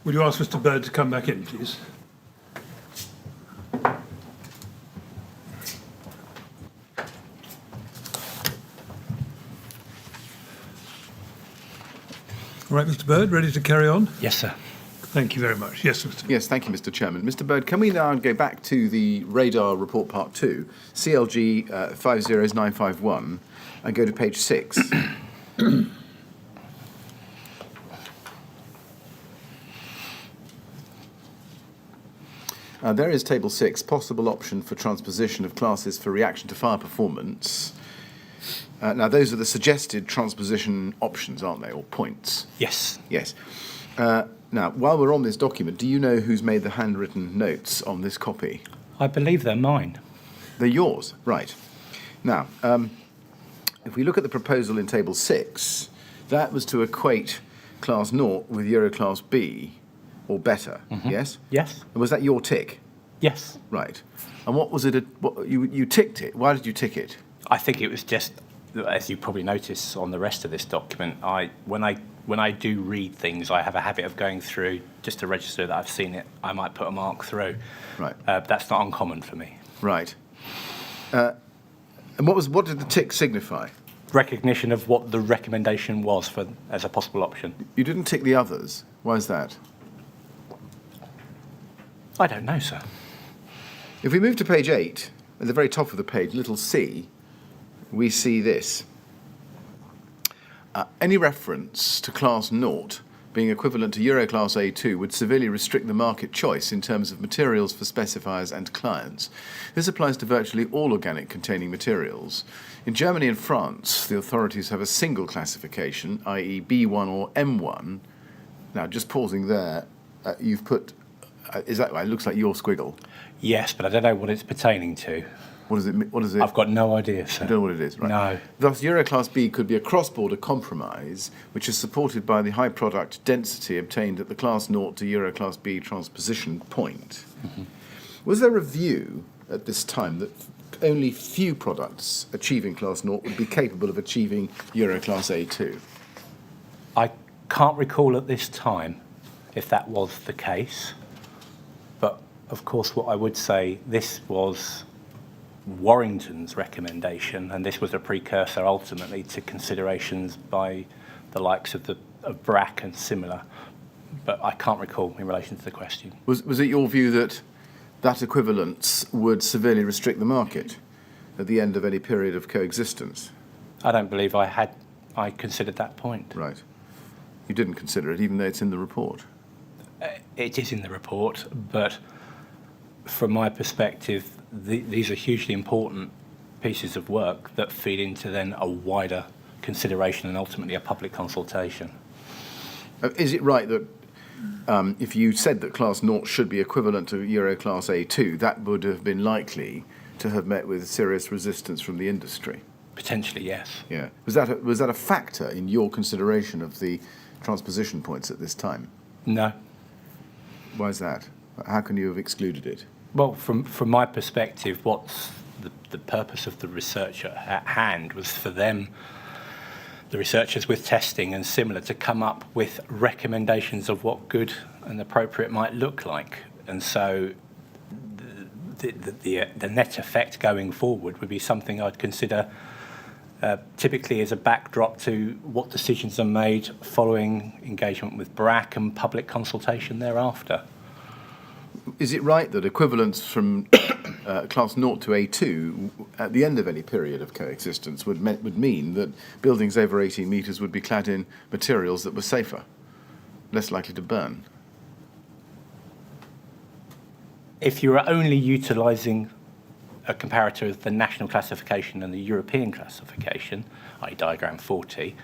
Would you ask Mr. Burd to come back in, please? All right, Mr. Burd, ready to carry on? Yes, sir. Thank you very much. Yes, Mr. Yes, thank you, Mr. Chairman. Mr. Burd, can we now go back to the radar report part 2, CLG 50951, and go to page 6? There is table 6, possible option for transposition of classes for reaction to fire performance. Now, those are the suggested transposition options, aren't they, or points? Yes. Yes. Now, while we're on this document, do you know who's made the handwritten notes on this copy? I believe they're mine. They're yours, right. Now, if we look at the proposal in table 6, that was to equate class 0 with Euro class B, or better, yes? Yes. And was that your tick? Yes. Right. And what was it, you ticked it? Why did you tick it? I think it was just, as you probably notice on the rest of this document, when I do read things, I have a habit of going through just to register that I've seen it. I might put a mark through. Right. That's not uncommon for me. Right. And what did the tick signify? Recognition of what the recommendation was as a possible option. You didn't tick the others. Why is that? I don't know, sir. If we move to page 8, at the very top of the page, little c, we see this. Any reference to class 0 being equivalent to Euro class A2 would severely restrict the market choice in terms of materials for specifiers and clients. This applies to virtually all organic containing materials. In Germany and France, the authorities have a single classification, i.e. B1 or M1. Now, just pausing there, you've put, is that right? It looks like your squiggle. Yes, but I don't know what it's pertaining to. What is it? What is it? I've got no idea, sir. You don't know what it is, right? No. Thus, Euro Class B could be a cross-border compromise, which is supported by the high product density obtained at the Class 0 to Euro Class B transposition point. Was there a view at this time that only few products achieving Class 0 would be capable of achieving Euro Class A2? I can't recall at this time if that was the case, but of course what I would say, this was Warrington's recommendation, and this was a precursor ultimately to considerations by the likes of BRAC and similar, but I can't recall in relation to the question. Was it your view that that equivalence would severely restrict the market at the end of any period of coexistence? I don't believe I considered that point. Right. You didn't consider it, even though it's in the report. It is in the report, but from my perspective, these are hugely important pieces of work that feed into then a wider consideration and ultimately a public consultation. Is it right that if you said that Class 0 should be equivalent to Euro Class A2, that would have been likely to have met with serious resistance from the industry? Potentially, yes. Yeah. Was that a factor in your consideration of the transposition points at this time? No. Why is that? How can you have excluded it? Well, from my perspective, what's the purpose of the research at hand was for them, the researchers with testing and similar, to come up with recommendations of what good and appropriate might look like. And so the net effect going forward would be something I'd consider typically as a backdrop to what decisions are made following engagement with BRAC and public consultation thereafter. Is it right that equivalence from Class 0 to A2 at the end of any period of coexistence would mean that buildings over 18 metres would be clad in materials that were safer, less likely to burn? If you are only utilising a comparator of the national classification and the European classification, i.e. diagram 40,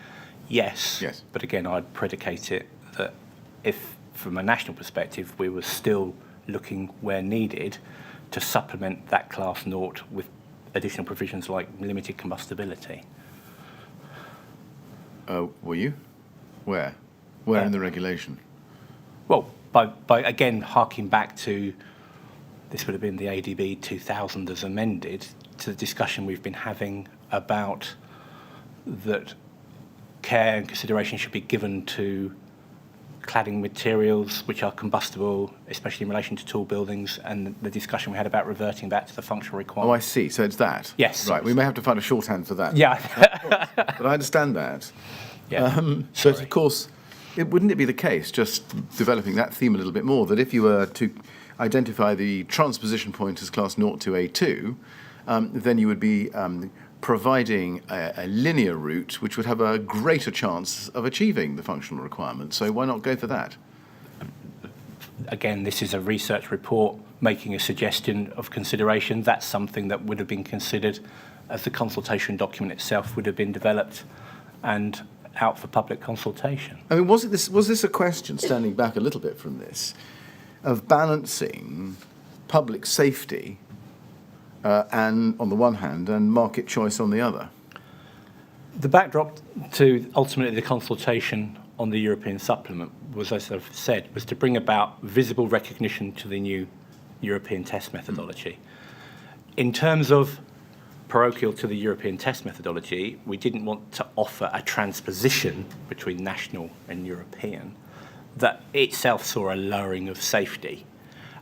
yes. Yes. But again, I'd predicate it that if, from a national perspective, we were still looking where needed to supplement that Class 0 with additional provisions like limited combustibility. Were you? Where? Where in the regulation? Well, by again, harking back to, this would have been the ADB 2000 as amended, to the discussion we've been having about that care and consideration should be given to cladding materials which are combustible, especially in relation to tall buildings, and the discussion we had about reverting back to the functional Oh, I requirement. see. So it's that. Yes. Right. We may have to find a shorthand for that. Yeah. But I understand that. Yeah. But of course, wouldn't it be the case, just developing that theme a little bit more, that if you were to identify the transposition point as class 0 to A2, then you would be providing a linear route which would have a greater chance of achieving the functional requirement. So why not go for that? Again, this is a research report making a suggestion of consideration. That's something that would have been considered as the consultation document itself would have been developed and out for public consultation. I mean, was this a question, standing back a little bit from this, of balancing public safety and on the one hand and market choice on the other? The backdrop to ultimately the consultation on the European supplement was, as I've said, was to bring about visible recognition to the new European test methodology. In terms of parochial to the European test methodology, we didn't want to offer a transposition between national and European that itself saw a lowering of safety.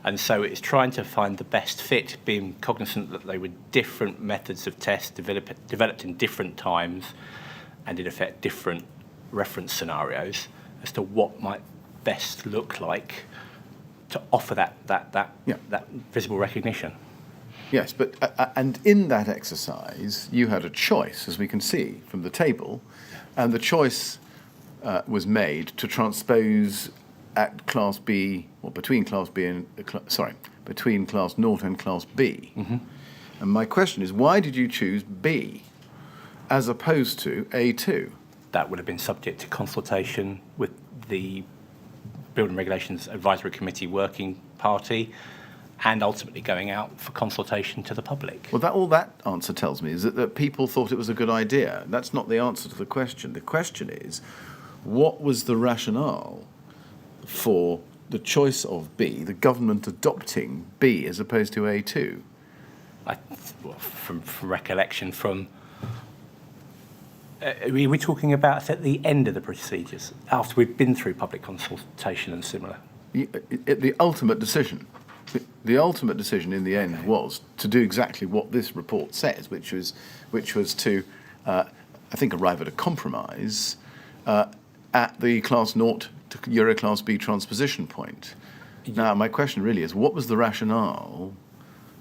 And so it's trying to find the best fit, being cognizant that they were different methods of test developed in different times and in effect different reference scenarios as to what might best look like to offer that visible recognition. Yes, but and in that exercise, you had a choice, as we can see from the table, and the choice was made to transpose at Class B, or between Class B and between Class 0 and Class B. Mm-hmm. And my question is, why did you choose B as opposed to A2? That would have been subject to consultation with the Building Regulations Advisory Committee Working Party, and ultimately going out for consultation to the public. Well, all that answer tells me is that people thought it was a good idea. That's not the answer to the question. The question is, what was the rationale for the choice of B, the government adopting B as opposed to A2? From recollection, are we talking about at the end of the procedures, after we've been through public consultation and similar? The ultimate decision. The ultimate decision in the end was to do exactly what this report says, which was to, I think, arrive at a compromise at the Class 0 to Euro Class B transposition point. Now, my question really is, what was the rationale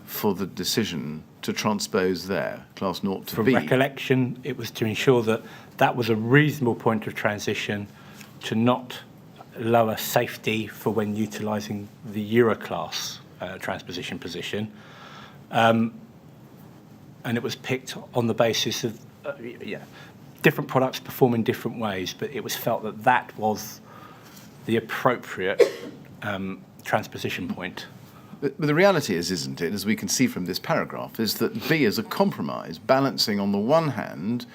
for the decision to transpose there, Class 0 to B? From recollection, it was to ensure that that was a reasonable point of transition to not lower safety for when utilising the Euro class transposition position. And it was picked on the basis of different products perform in different ways, but it was felt that that was the appropriate transposition point. But the reality is, isn't it, as we can see from this paragraph, is that B is a compromise, balancing on the one hand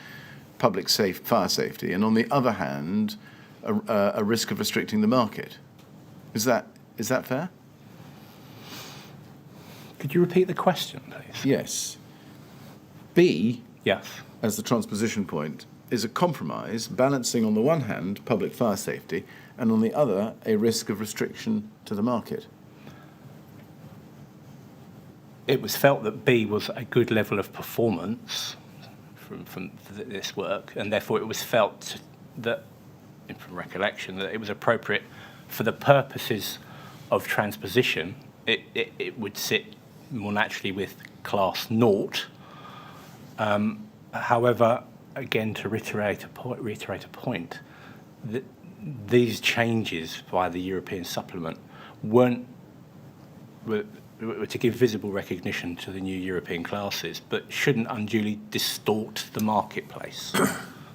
fire safety, and on the other hand a risk of restricting the market. Is that fair? Could you repeat the question, please? Yes. B, Yes. as the transposition point, is a compromise, balancing on the one hand public fire safety, and on the other a risk of restriction to the market. It was felt that B was a good level of performance from this work, and therefore it was felt that, from recollection, that it was appropriate for the purposes of transposition. It would sit more naturally with Class 0. However, again, to reiterate a point, that these changes via the European supplement were to give visible recognition to the new European classes, but shouldn't unduly distort the marketplace.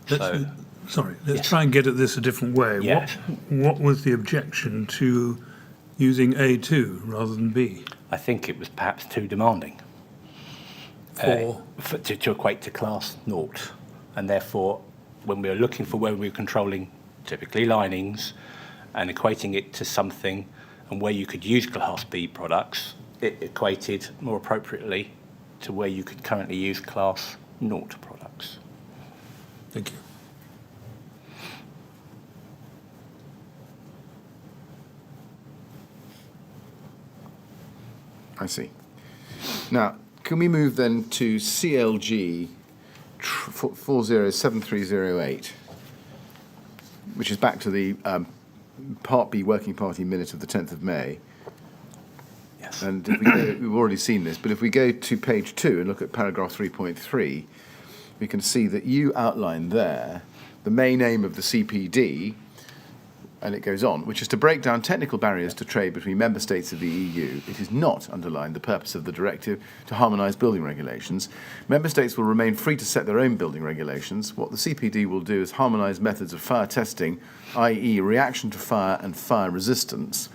Let's try and get at this a different way. Yes. What was the objection to using A2 rather than B? I think it was perhaps too demanding to equate to Class 0. And therefore, when we were looking for where we were controlling typically linings and equating it to something and where you could use Class B products, it equated more appropriately to where you could currently use Class 0 products. Thank you. I see. Now, can we move then to CLG 407308, which is back to the Part B Working Party minute of the 10th of May. Yes. And if we go, we've already seen this, but if we go to page 2 and look at paragraph 3.3, we can see that you outline there the main aim of the CPD, and it goes on, which is to break down technical barriers to trade between member states of the EU. It is not, underlined, the purpose of the directive to harmonise building regulations. Member states will remain free to set their own building regulations. What the CPD will do is harmonise methods of fire testing, i.e. reaction to fire and fire resistance.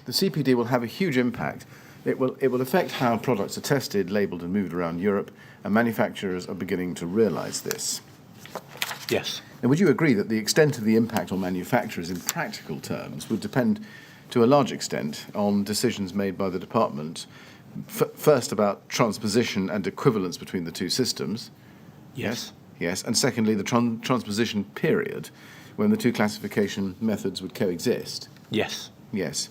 The CPD will have a huge impact. It will affect how products are tested, labelled and moved around Europe, and manufacturers are beginning to realise this. Yes. Now, would you agree that the extent of the impact on manufacturers in practical terms would depend to a large extent on decisions made by the department, first about transposition and equivalence between the two systems? Yes. Yes. And secondly, the transposition period when the two classification methods would coexist? Yes. Yes.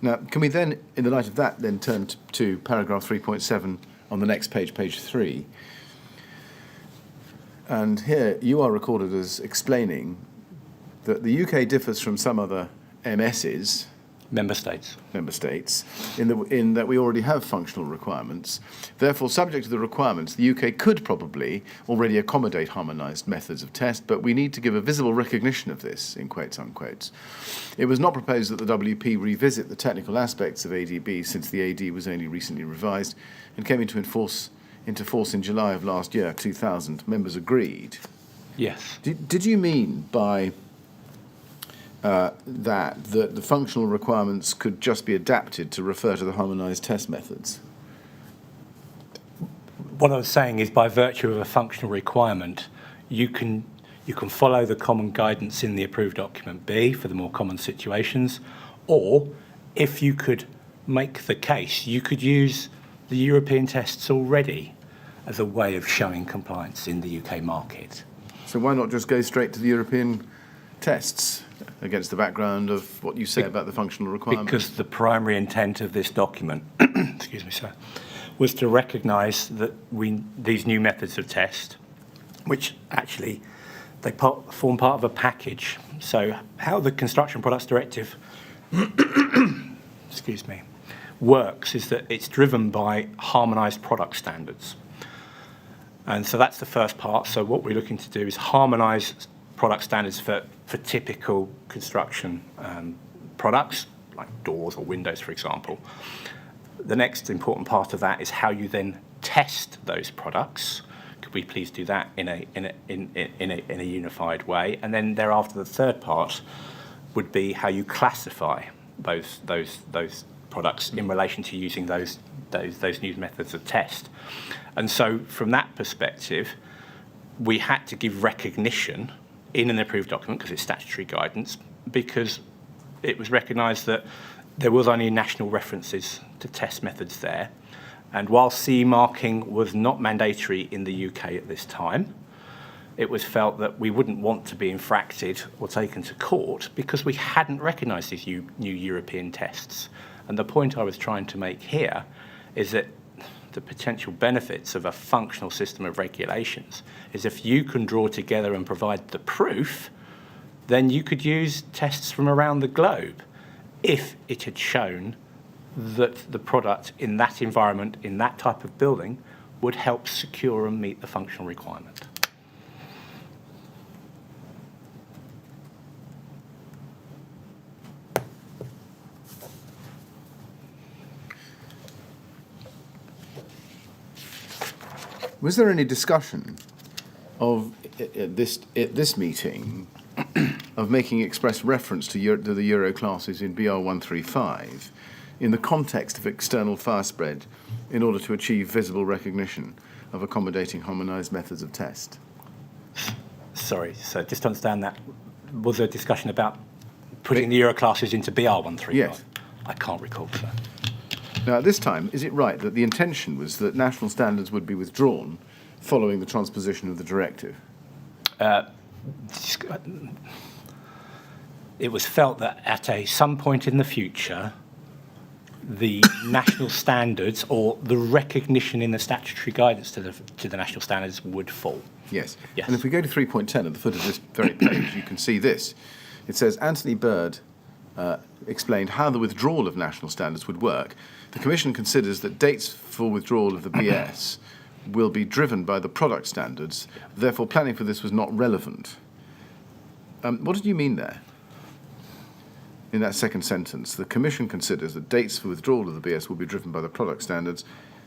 Now, can we then, in the light of that, then turn to paragraph 3.7 on the next page, page 3? And here you are recorded as explaining that the UK differs from some other MSs, Member states. in that we already have functional requirements. Therefore, subject to the requirements, the UK could probably already accommodate harmonised methods of test, but we need to give a visible recognition of this, in quotes unquotes. It was not proposed that the WP revisit the technical aspects of ADB since the AD was only recently revised and came into force in July of last year, 2000. Members agreed. Yes. Did you mean by that the functional requirements could just be adapted to refer to the harmonised test methods? What I was saying is, by virtue of a functional requirement, you can follow the common guidance in the approved document B for the more common situations, or if you could make the case, you could use the European tests already as a way of showing compliance in the UK market. So why not just go straight to the European tests against the background of what you say about the functional requirements? Because the primary intent of this document, excuse me, sir, was to recognise that these new methods of test, which actually they form part of a package. So how the Construction Products Directive, excuse me, works is that it's driven by harmonised product standards. And so that's the first part. So what we're looking to do is harmonise product standards for typical construction products, like doors or windows, for example. The next important part of that is how you then test those products. Could we please do that in a unified way? And then thereafter, the third part would be how you classify those products in relation to using those new methods of test. And so from that perspective, we had to give recognition in an approved document, because it's statutory guidance, because it was recognised that there was only national references to test methods there. And while CE marking was not mandatory in the UK at this time, it was felt that we wouldn't want to be infracted or taken to court because we hadn't recognised these new European tests. And the point I was trying to make here is that the potential benefits of a functional system of regulations is if you can draw together and provide the proof, then you could use tests from around the globe if it had shown that the product in that environment, in that type of building, would help secure and meet the functional requirement. Was there any discussion of at this meeting of making express reference to the Euro classes in BR 135 in the context of external fire spread in order to achieve visible recognition of accommodating harmonised methods of test? Sorry, so just to understand that, was there a discussion about putting the Euro classes into BR 135? Yes. I can't recall, sir. Now, at this time, is it right that the intention was that national standards would be withdrawn following the transposition of the directive? It was felt that at some point in the future, the national standards or the recognition in the statutory guidance to the national standards would fall. Yes. Yes. And if we go to 3.10 at the foot of this very page, you can see this. It says, Anthony Burd explained how the withdrawal of national standards would work. The Commission considers that dates for withdrawal of the BS will be driven by the product standards, therefore planning for this was not relevant. What did you mean there? In that second sentence, the Commission considers that dates for withdrawal of the BS will be driven by the product standards,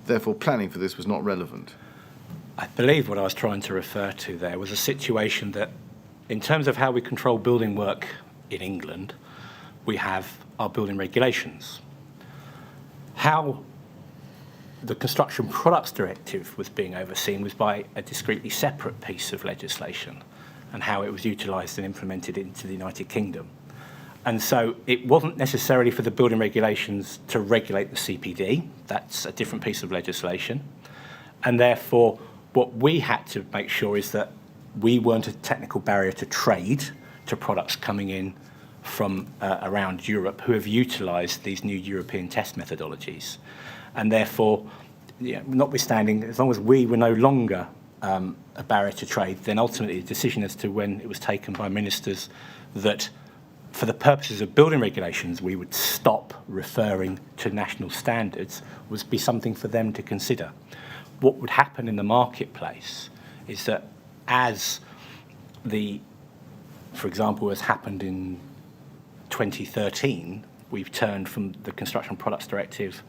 therefore planning for this was not relevant. I believe what I was trying to refer to there was a situation that, in terms of how we control building work in England, we have our building regulations. How the Construction Products Directive was being overseen was by a discretely separate piece of legislation, and how it was utilised and implemented into the United Kingdom. And so it wasn't necessarily for the building regulations to regulate the CPD. That's a different piece of legislation. And therefore, what we had to make sure is that we weren't a technical barrier to trade to products coming in from around Europe who have utilised these new European test methodologies. And therefore, notwithstanding, as long as we were no longer a barrier to trade, then ultimately the decision as to when it was taken by ministers that for the purposes of building regulations, we would stop referring to national standards would be something for them to consider. What would happen in the marketplace is that as for example, as happened in 2013, we've turned from the Construction Products Directive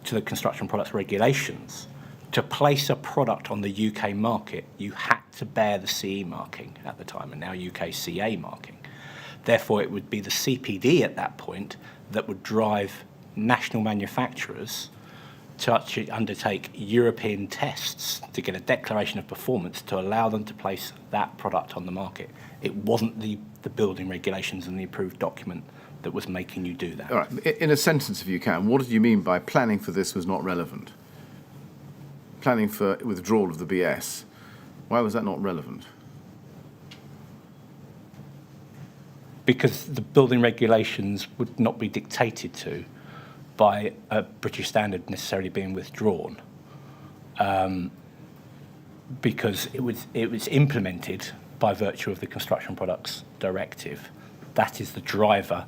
to the Construction Products Regulations. To place a product on the UK market, you had to bear the CE marking at the time, and now UK CA marking. Therefore, it would be the CPD at that point that would drive national manufacturers to actually undertake European tests to get a declaration of performance to allow them to place that product on the market. It wasn't the building regulations and the approved document that was making you do that. All right. In a sentence, if you can, what did you mean by planning for this was not relevant? Planning for withdrawal of the BS. Why was that not relevant? Because the building regulations would not be dictated to by a British standard necessarily being withdrawn, because it was implemented by virtue of the Construction Products Directive. That is the driver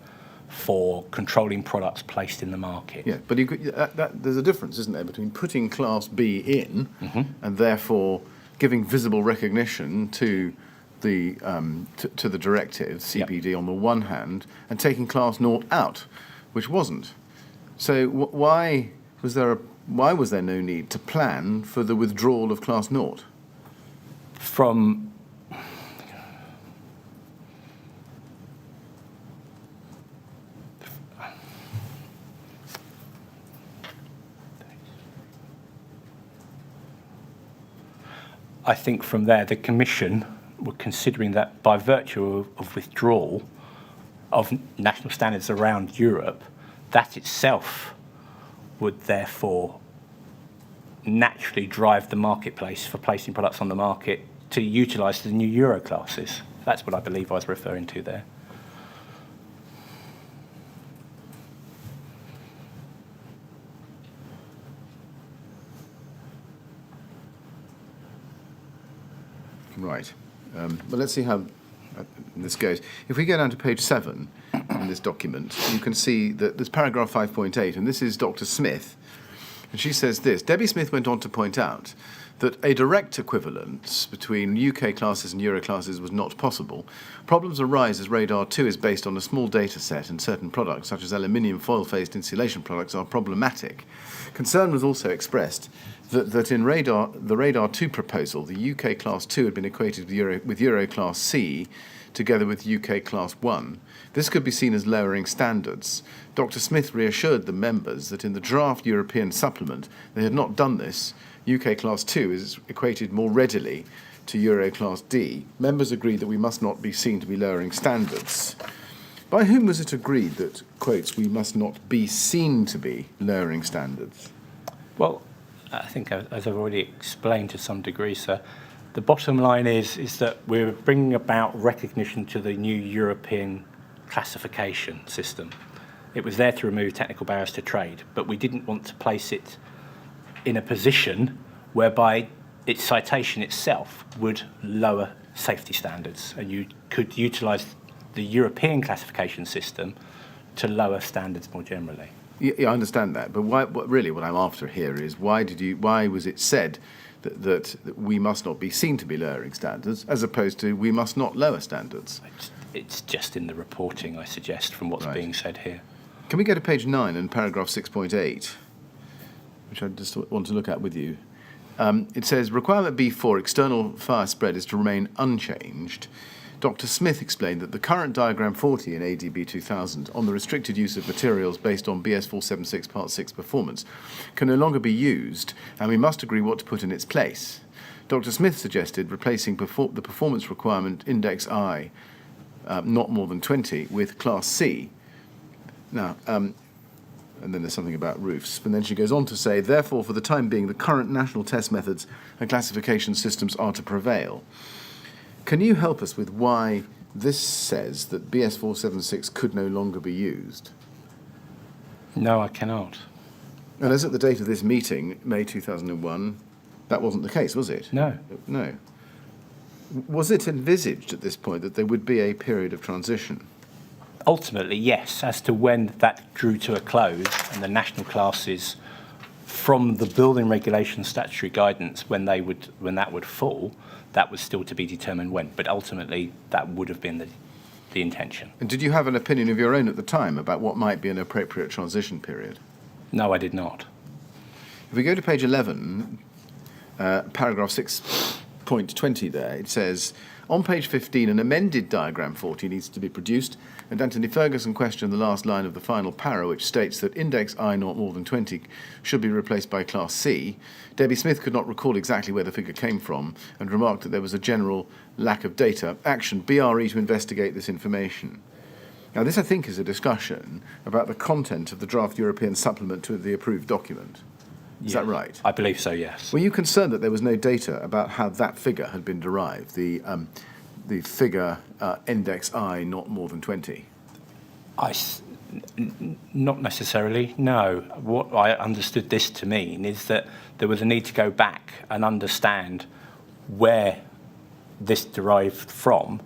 for controlling products placed in the market. Yeah, but there's a difference, isn't there, between putting Class B in and therefore giving visible recognition to the directive, CPD, on the one hand, and taking Class naught out, which wasn't. So why was there no need to plan for the withdrawal of Class naught? From I think from there the Commission were considering that by virtue of withdrawal of national standards around Europe, that itself would therefore naturally drive the marketplace for placing products on the market to utilise the new Euro classes. That's what I believe I was referring to there. Right. Well, let's see how this goes. If we go down to page 7 in this document, you can see that there's paragraph 5.8, and this is Dr. Smith. And she says this: Debbie Smith went on to point out that a direct equivalence between UK classes and Euro classes was not possible. Problems arise as Radar 2 is based on a small data set, and certain products, such as aluminium foil-faced insulation products, are problematic. Concern was also expressed that in the Radar 2 proposal, the UK Class 2 had been equated with Euro Class C, together with UK Class 1. This could be seen as lowering standards. Dr. Smith reassured the members that in the draft European supplement they had not done this. UK Class 2 is equated more readily to Euro Class D. Members agreed that we must not be seen to be lowering standards. By whom was it agreed that, quotes, we must not be seen to be lowering standards? Well, I think, as I've already explained to some degree, sir, the bottom line is that we're bringing about recognition to the new European classification system. It was there to remove technical barriers to trade, but we didn't want to place it in a position whereby its citation itself would lower safety standards, and you could utilise the European classification system to lower standards more generally. Yeah, I understand that, but what I'm after here is why was it said that we must not be seen to be lowering standards, as opposed to we must not lower standards? It's just in the reporting, I suggest, from what's being said here. Can we go to page 9 and paragraph 6.8, which I just want to look at with you? It says, requirement B4, external fire spread, is to remain unchanged. Dr. Smith explained that the current diagram 40 in ADB 2000 on the restricted use of materials based on BS 476 Part 6 performance can no longer be used, and we must agree what to put in its place. Dr. Smith suggested replacing the performance requirement index I, not more than 20, with class C. Now, and then there's something about roofs. And then she goes on to say, therefore, for the time being, the current national test methods and classification systems are to prevail. Can you help us with why this says that BS 476 could no longer be used? No, I cannot. And as at the date of this meeting, May 2001, that wasn't the case, was it? No. No. Was it envisaged at this point that there would be a period of transition? Ultimately, yes. As to when that drew to a close and the national classes from the building regulation statutory guidance, when that would fall, that was still to be determined when. But ultimately, that would have been the intention. And did you have an opinion of your own at the time about what might be an appropriate transition period? No, I did not. If we go to page 11, paragraph 6.20 there, it says, on page 15, an amended diagram 40 needs to be produced, and Anthony Ferguson questioned the last line of the final para, which states that index I not more than 20 should be replaced by class C. Debbie Smith could not recall exactly where the figure came from and remarked that there was a general lack of data. Action, BRE to investigate this information. Now, this, I think, is a discussion about the content of the draft European supplement to the approved document. Is that right? I believe so, yes. Were you concerned that there was no data about how that figure had been derived, the figure index I not more than 20? Not necessarily, no. What I understood this to mean is that there was a need to go back and understand where this derived from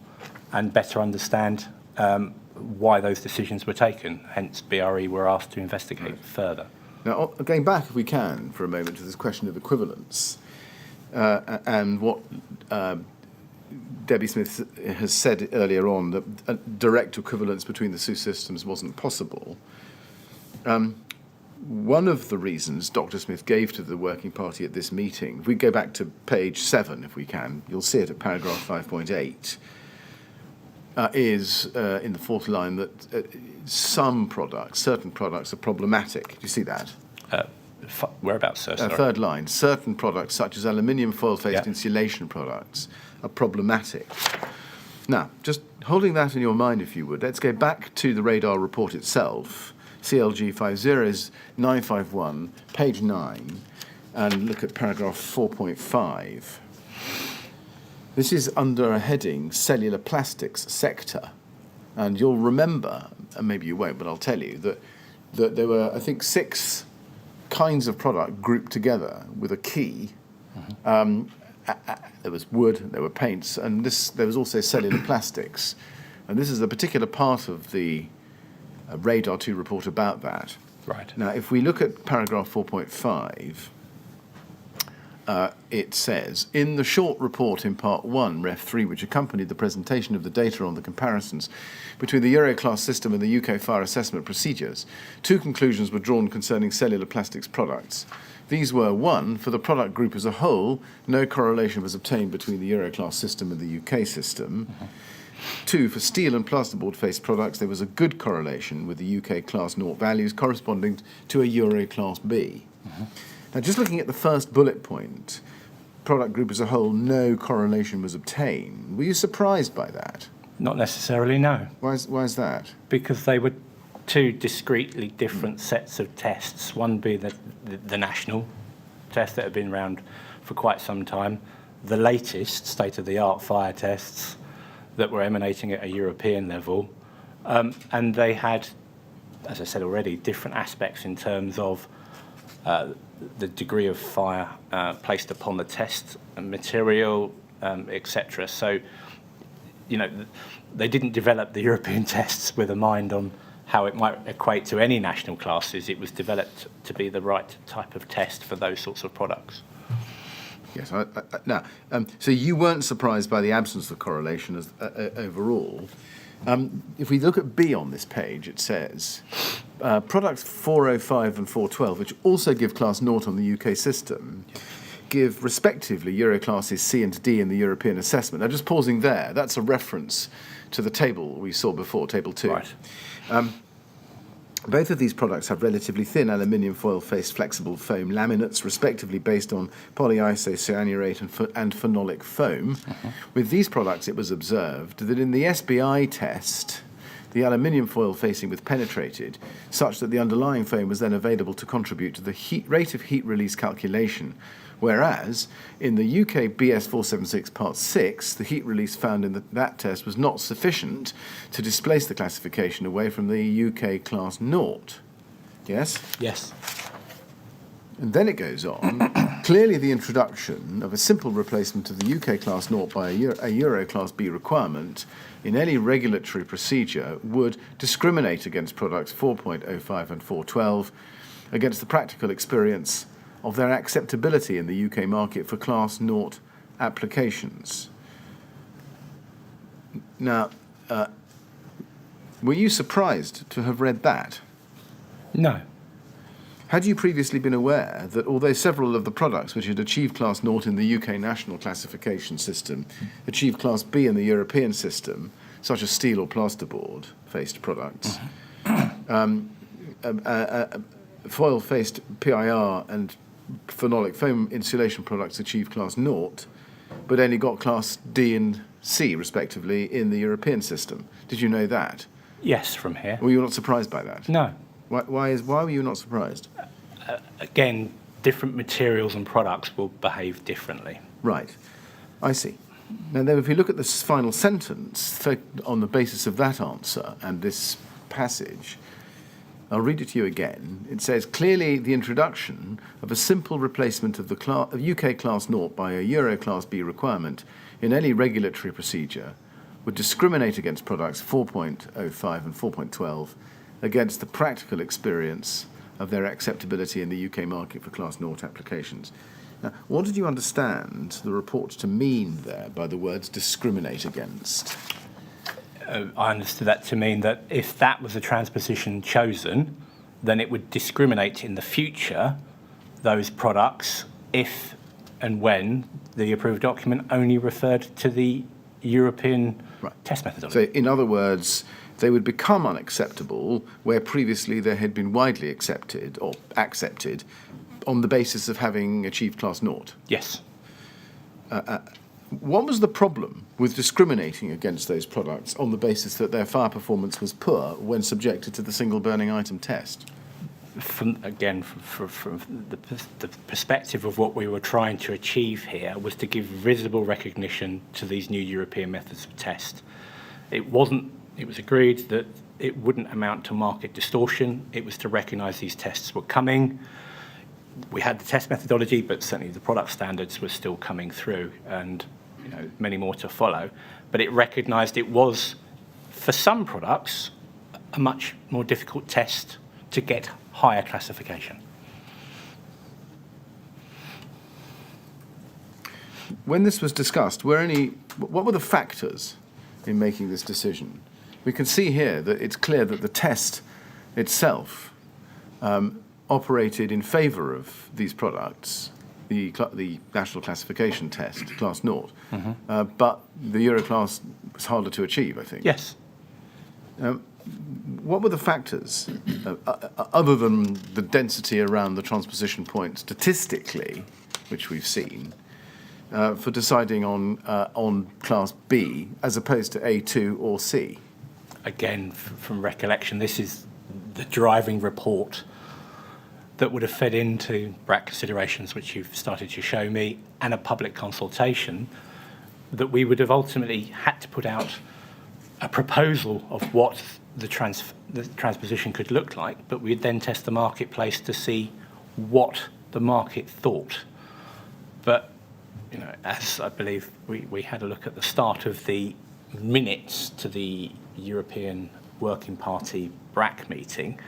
and better understand why those decisions were taken. Hence, BRE were asked to investigate further. Now, going back, if we can, for a moment, to this question of equivalence and what Debbie Smith has said earlier on, that a direct equivalence between the two systems wasn't possible. One of the reasons Dr. Smith gave to the working party at this meeting, if we go back to page 7, if we can, you'll see it at paragraph 5.8, is in the fourth line that certain products are problematic. Do you see that? Whereabouts, sir? Sorry. Third line, certain products such as aluminium foil-faced insulation products are problematic. Now, just holding that in your mind, if you would, let's go back to the radar report itself, CLG 50951, page 9, and look at paragraph 4.5. This is under a heading, cellular plastics sector. And you'll remember, and maybe you won't, but I'll tell you, that there were, I think, 6 kinds of product grouped together with a key. There was wood, there were paints, and there was also cellular plastics. And this is a particular part of the Radar 2 report about that. Right. Now, if we look at paragraph 4.5, it says, in the short report in part 1, Ref 3, which accompanied the presentation of the data on the comparisons between the Euroclass system and the UK fire assessment procedures, 2 conclusions were drawn concerning cellular plastics products. These were, 1, for the product group as a whole, no correlation was obtained between the Euroclass system and the UK system. 2, for steel and plasterboard-faced products, there was a good correlation with the UK Class naught values corresponding to a Euro Class B. Now, just looking at the first bullet point, product group as a whole, no correlation was obtained. Were you surprised by that? Not necessarily, no. Why is that? Because they were 2 discretely different sets of tests. One being the national test that had been around for quite some time, the latest state-of-the-art fire tests that were emanating at a European level, and they had as I said already, different aspects in terms of the degree of fire placed upon the test material, etc. So, they didn't develop the European tests with a mind on how it might equate to any national classes. It was developed to be the right type of test for those sorts of products. Yes. Now, so you weren't surprised by the absence of correlation overall. If we look at B on this page, it says products 405 and 412, which also give class naught on the UK system, give respectively Euro classes C and D in the European assessment. Now, just pausing there, that's a reference to the table we saw before, table 2. Right. Both of these products have relatively thin aluminium foil-faced flexible foam laminates, respectively based on polyisocyanurate and phenolic foam. With these products, it was observed that in the SBI test, the aluminium foil facing was penetrated, such that the underlying foam was then available to contribute to the rate of heat release calculation, whereas in the UK BS 476 Part 6, the heat release found in that test was not sufficient to displace the classification away from the UK class naught. Yes? Yes. And then it goes on. Clearly, the introduction of a simple replacement of the UK class naught by a Euro class B requirement in any regulatory procedure would discriminate against products 4.05 and 412 against the practical experience of their acceptability in the UK market for class naught applications. Now, were you surprised to have read that? No. Had you previously been aware that although several of the products which had achieved class naught in the UK national classification system achieved class B in the European system, such as steel or plasterboard faced products, foil-faced PIR and phenolic foam insulation products achieved class naught, but only got class D and C, respectively, in the European system? Did you know that? Yes, from here. Were you not surprised by that? No. Why were you not surprised? Again, different materials and products will behave differently. Right. I see. Now, then, if we look at this final sentence, on the basis of that answer and this passage, I'll read it to you again. It says, clearly the introduction of a simple replacement of the UK class naught by a Euro class B requirement in any regulatory procedure would discriminate against products 4.05 and 4.12 against the practical experience of their acceptability in the UK market for class naught applications. Now, what did you understand the report to mean there by the words discriminate against? I understood that to mean that if that was a transposition chosen, then it would discriminate in the future those products if and when the approved document only referred to the European test methodology. So, in other words, they would become unacceptable where previously they had been widely accepted or accepted on the basis of having achieved class naught. Yes. What was the problem with discriminating against those products on the basis that their fire performance was poor when subjected to the single burning item test? From the perspective of what we were trying to achieve here was to give visible recognition to these new European methods of test. It was agreed that it wouldn't amount to market distortion. It was to recognise these tests were coming. We had the test methodology, but certainly the product standards were still coming through, and many more to follow. But it recognised it was, for some products, a much more difficult test to get higher classification. When this was discussed, what were the factors in making this decision? We can see here that it's clear that the test itself operated in favour of these products, the national classification test, class naught, but the Euro class was harder to achieve, I think. Yes. What were the factors, other than the density around the transposition point statistically, which we've seen, for deciding on class B as opposed to A2 or C? Again, from recollection, this is the driving report that would have fed into BRAC considerations, which you've started to show me, and a public consultation that we would have ultimately had to put out a proposal of what the transposition could look like, but we'd then test the marketplace to see what the market thought. But, as I believe we had a look at the start of the minutes to the European Working Party BRAC meeting,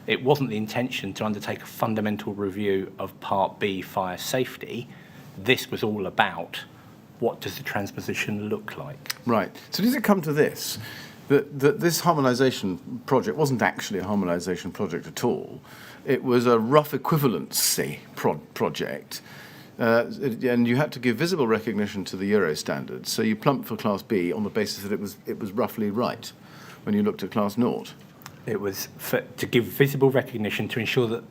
it wasn't the intention to undertake a fundamental review of Part B, fire safety. This was all about what does the transposition look like. Right. So does it come to this, that this harmonisation project wasn't actually a harmonisation project at all? It was a rough equivalency project, and you had to give visible recognition to the Euro standards. So you plumped for Class B on the basis that it was roughly right when you looked at Class naught. It was to give visible recognition to ensure that,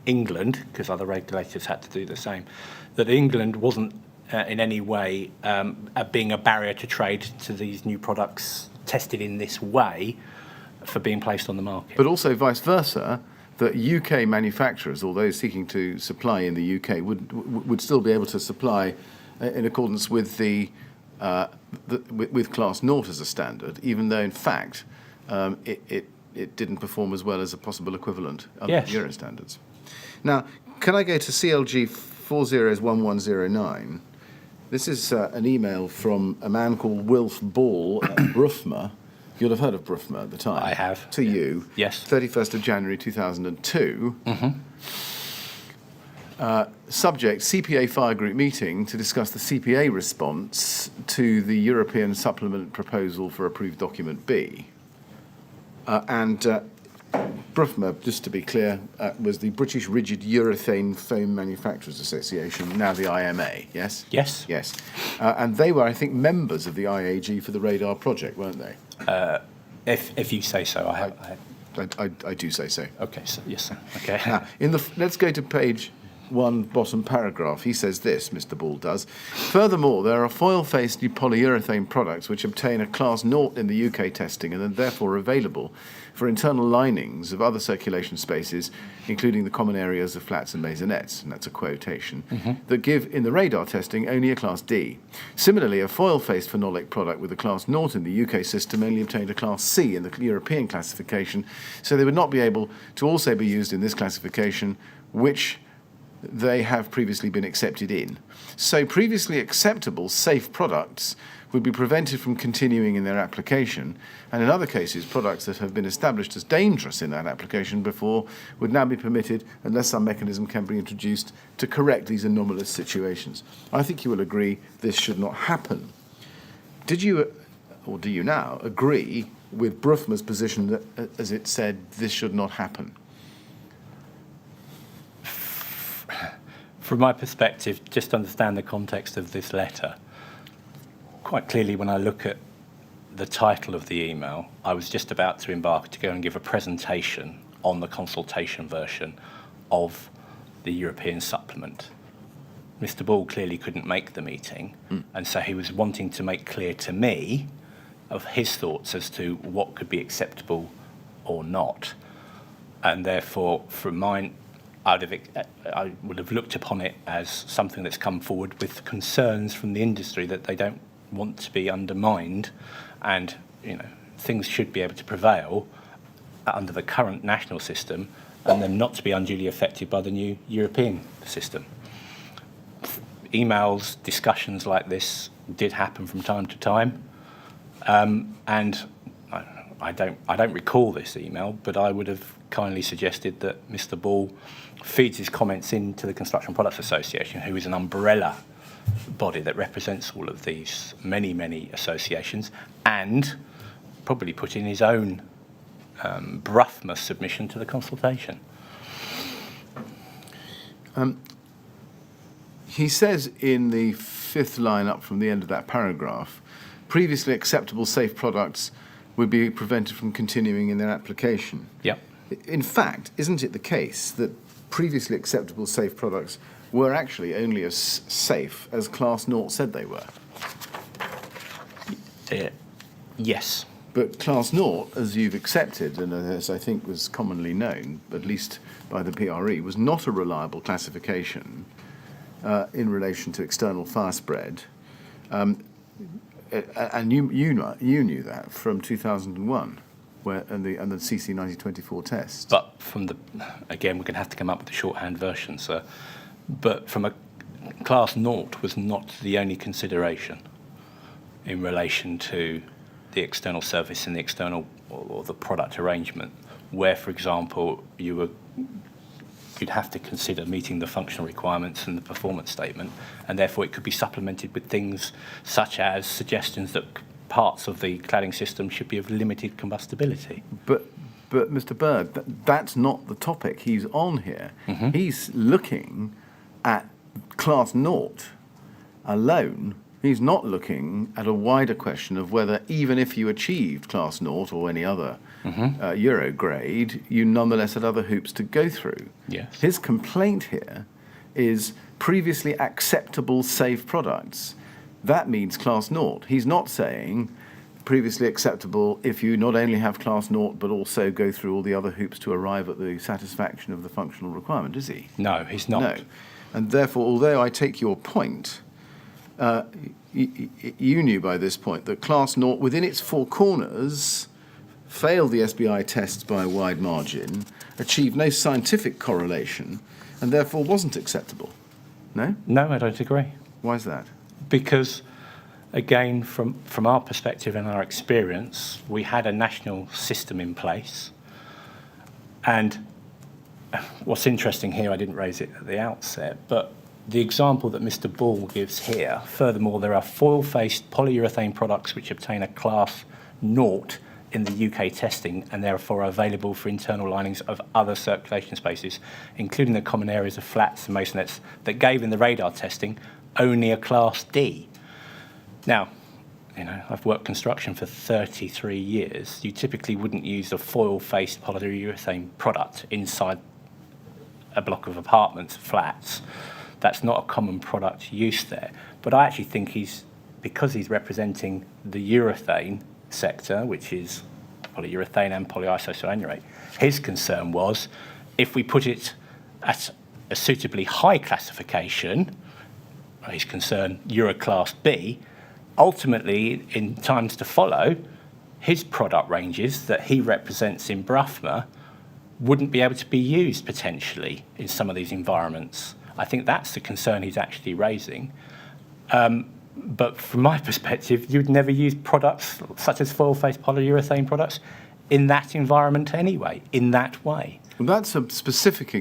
England, because other regulators had to do the same, that England wasn't in any way being a barrier to trade to these new products tested in this way for being placed on the market. But also vice versa, that UK manufacturers, or those seeking to supply in the UK, would still be able to supply in accordance with with Class naught as a standard, even though in fact it didn't perform as well as a possible equivalent of Yes. Euro standards. Now, can I go to CLG 401109? This is an email from a man called Wilf Ball at Brufma. You'll have heard of Brufma at the time. I have. To you. Yes. 31st of January 2002. Subject, CPA Fire Group meeting to discuss the CPA response to the European Supplement proposal for approved document B. Brufma, just to be clear, was the British Rigid Urethane Foam Manufacturers Association, now the IMA, yes? Yes. Yes. And they were, I think, members of the IAG for the radar project, weren't they? If you say so, I do say so. okay, so, yes, sir. Okay. Now, let's go to page 1, bottom paragraph. He says this, Mr. Ball does. Furthermore, there are foil-faced polyurethane products which obtain a Class naught in the UK testing and are therefore available for internal linings of other circulation spaces, including the common areas of flats and maisonettes, and that's a quotation, that give in the radar testing only a Class D. Similarly, a foil-faced phenolic product with a Class naught in the UK system only obtained a Class C in the European classification, so they would not be able to also be used in this classification, which they have previously been accepted in. So previously acceptable safe products would be prevented from continuing in their application, and in other cases, products that have been established as dangerous in that application before would now be permitted unless some mechanism can be introduced to correct these anomalous situations. I think you will agree this should not happen. Did you, or do you now, agree with Brufma's position that, as it said, this should not happen? From my perspective, just to understand the context of this letter, quite clearly when I look at the title of the email, I was just about to embark to go and give a presentation on the consultation version of the European supplement. Mr. Ball clearly couldn't make the meeting, and so he was wanting to make clear to me of his thoughts as to what could be acceptable or not. And therefore, from mine, I would have looked upon it as something that's come forward with concerns from the industry that they don't want to be undermined, and things should be able to prevail under the current national system, and then not to be unduly affected by the new European system. Emails, discussions like this did happen from time to time, and I don't recall this email, but I would have kindly suggested that Mr. Ball feeds his comments into the Construction Products Association, who is an umbrella body that represents all of these many associations, and probably put in his own Brufma submission to the consultation. He says in the fifth line up from the end of that paragraph, previously acceptable safe products would be prevented from continuing in their application. Yep. In fact, isn't it the case that previously acceptable safe products were actually only as safe as Class naught said they were? Yes. But Class naught, as you've accepted, and as I think was commonly known, at least by the PRE, was not a reliable classification in relation to external fire spread. and you knew that from 2001, and the CC 1924 test. But again, we're going to have to come up with the shorthand version, sir. But from a class naught was not the only consideration in relation to the external service and the external or the product arrangement, where, for example, you'd have to consider meeting the functional requirements and the performance statement, and therefore it could be supplemented with things such as suggestions that parts of the cladding system should be of limited combustibility. But Mr. Burd, that's not the topic he's on here. Mm-hmm. He's looking at class naught alone. He's not looking at a wider question of whether, even if you achieved class naught or any other Euro grade, you nonetheless had other hoops to go through. Yes. His complaint here is previously acceptable safe products. That means class naught. He's not saying previously acceptable if you not only have class naught but also go through all the other hoops to arrive at the satisfaction of the functional requirement, is he? No, he's not. No. And therefore, although I take your point, you knew by this point that class naught within its four corners failed the SBI tests by a wide margin, achieved no scientific correlation, and therefore wasn't acceptable. No? No, I don't agree. Why is that? Because, again, from our perspective and our experience, we had a national system in place. And what's interesting here, I didn't raise it at the outset, but the example that Mr. Ball gives here, furthermore, there are foil-faced polyurethane products which obtain a class naught in the UK testing and therefore are available for internal linings of other circulation spaces, including the common areas of flats and masonettes that gave in the radar testing only a class D. Now, I've worked construction for 33 years. You typically wouldn't use a foil-faced polyurethane product inside a block of apartments, flats. That's not a common product use there. But I actually think because he's representing the urethane sector, which is polyurethane and polyisocyanurate, his concern was if we put it at a suitably high classification, his concern Euro Class B, ultimately in times to follow, his product ranges that he represents in Bruffner wouldn't be able to be used potentially in some of these environments. I think that's the concern he's actually raising. But from my perspective, you'd never use products such as foil-faced polyurethane products in that environment anyway, in that way. Well, that's a specific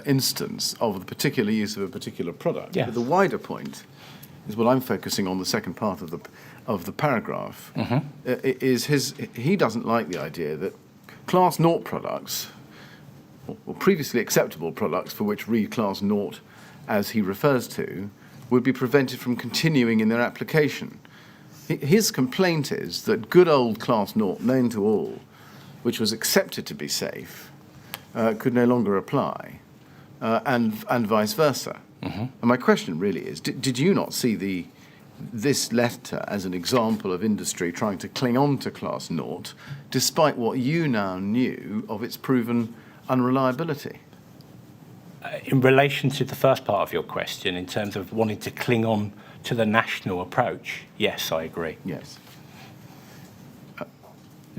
instance of the particular use of a particular product. Yes. But the wider point is what I'm focusing on, the second part of the paragraph, he doesn't like the idea that class naught products, or previously acceptable products for which read class naught as he refers to, would be prevented from continuing in their application. His complaint is that good old class naught, known to all, which was accepted to be safe, could no longer apply, and vice versa. And my question really is, did you not see this letter as an example of industry trying to cling on to class naught, despite what you now knew of its proven unreliability? In relation to the first part of your question, in terms of wanting to cling on to the national approach, yes, I agree. Yes.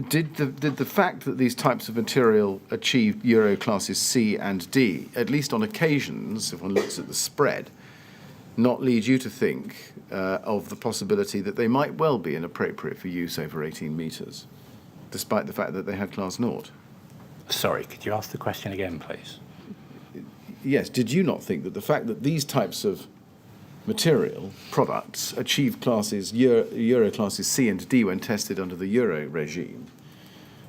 Did the fact that these types of material achieved Euro classes C and D, at least on occasions, if one looks at the spread, not lead you to think of the possibility that they might well be inappropriate for use over 18 metres, despite the fact that they had class naught? Sorry, could you ask the question again, please? Yes, did you not think that the fact that these types of material products achieved classes Euro classes C and D when tested under the Euro regime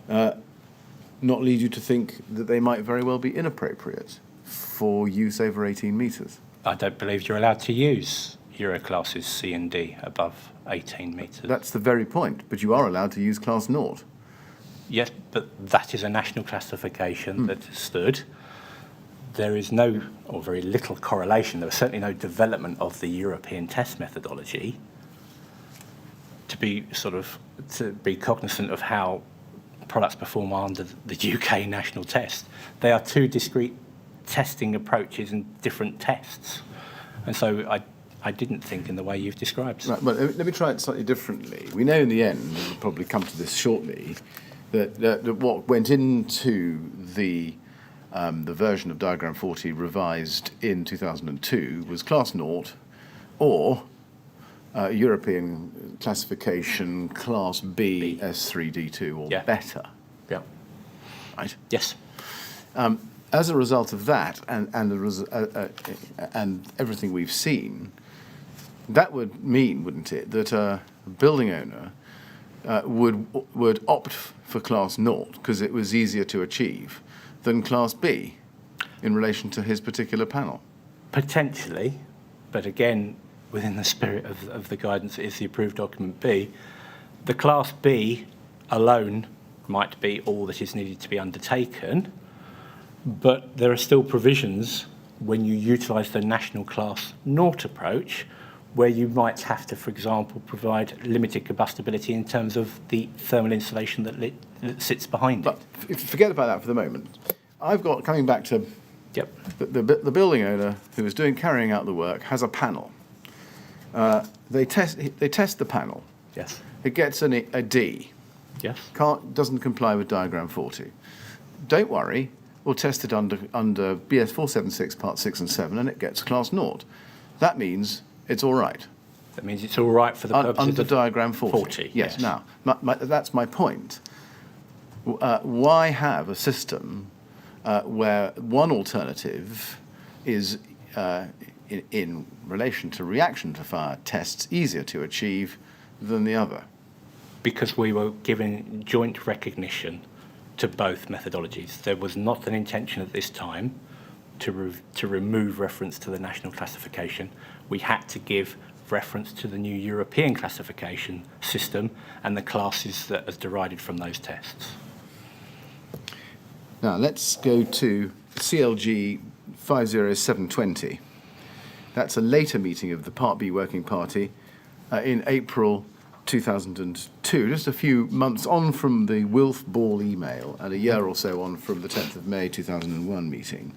not lead you to think that they might very well be inappropriate for use over 18 metres? I don't believe you're allowed to use Euro classes C and D above 18 metres. That's the very point, but you are allowed to use class naught. Yes, but that is a national classification that stood. There is no, or very little correlation, there was certainly no development of the European test methodology to be cognizant of how products perform under the UK national test. They are two discrete testing approaches and different tests. And so I I didn't think in the way you've described. Right, well, let me try it slightly differently. We know in the end, and we'll probably come to this shortly, that what went into the version of Diagram 40 revised in 2002 was Class Naught or European classification Class B, S3D2 or better. Yeah. Right? Yes. As a result of that and everything we've seen, that would mean, wouldn't it, that a building owner would opt for Class Naught because it was easier to achieve than Class B in relation to his particular panel? Potentially, but again, within the spirit of the guidance that is the approved document B, the Class B alone might be all that is needed to be undertaken, but there are still provisions when you utilise the national Class Naught approach where you might have to, for example, provide limited combustibility in terms of the thermal insulation that sits behind But it. if you forget about that for the moment, I've got, coming back to Yep. the building owner who is carrying out the work has a panel. They test the panel. Yes. It gets a D. Yes. Doesn't comply with Diagram 40. Don't worry, we'll test it under BS 476 Part 6 and 7 and it gets Class Naught. That means it's all right. That means it's all right for the purposes Under of Diagram 40. 40, Yes. yes. Now, that's my point. Why have a system where one alternative is, in relation to reaction to fire tests, easier to achieve than the other? because we were given joint recognition to both methodologies. There was not an intention at this time to remove reference to the national classification. We had to give reference to the new European classification system and the classes that are derived from those tests. Now, let's go to CLG 50720. That's a later meeting of the Part B Working Party in April 2002, just a few months on from the Wilf Ball email and a year or so on from the 10th of May 2001 meeting.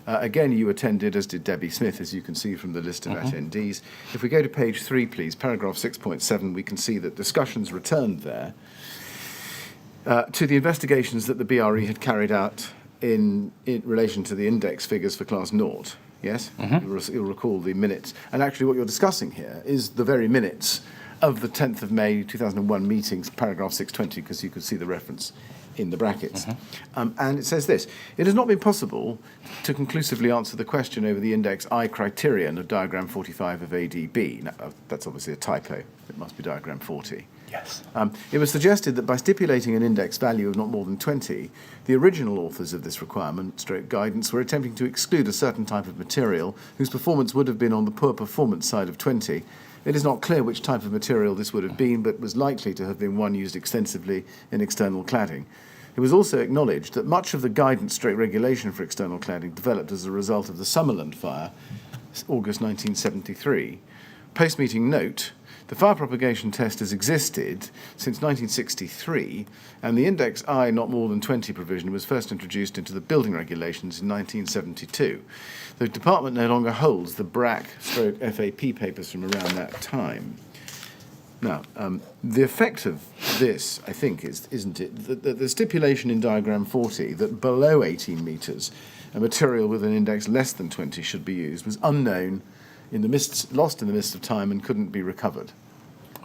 Again, you attended, as did Debbie Smith, as you can see from the list of attendees. If we go to page 3, please, paragraph 6.7, we can see that discussions returned there to the investigations that the BRE had carried out in relation to the index figures for class naught. Yes? You'll recall the minutes. And actually what you're discussing here is the very minutes of the 10th of May 2001 meetings, paragraph 620, because you could see the reference in the brackets. And it says this: it has not been possible to conclusively answer the question over the index I criterion of diagram 45 of ADB. Now, that's obviously a typo. It must be diagram 40. Yes. It was suggested that by stipulating an index value of not more than 20, the original authors of this requirement, stroke guidance, were attempting to exclude a certain type of material whose performance would have been on the poor performance side of 20. It is not clear which type of material this would have been, but was likely to have been one used extensively in external cladding. It was also acknowledged that much of the guidance stroke regulation for external cladding developed as a result of the Summerland fire, August 1973. Post-meeting note: the fire propagation test has existed since 1963, and the index I not more than 20 provision was first introduced into the building regulations in 1972. The department no longer holds the BRAC/FAP papers from around that time. Now, the effect of this, I think, isn't it, that the stipulation in diagram 40 that below 18 metres a material with an index less than 20 should be used was unknown, lost in the midst of time, and couldn't be recovered.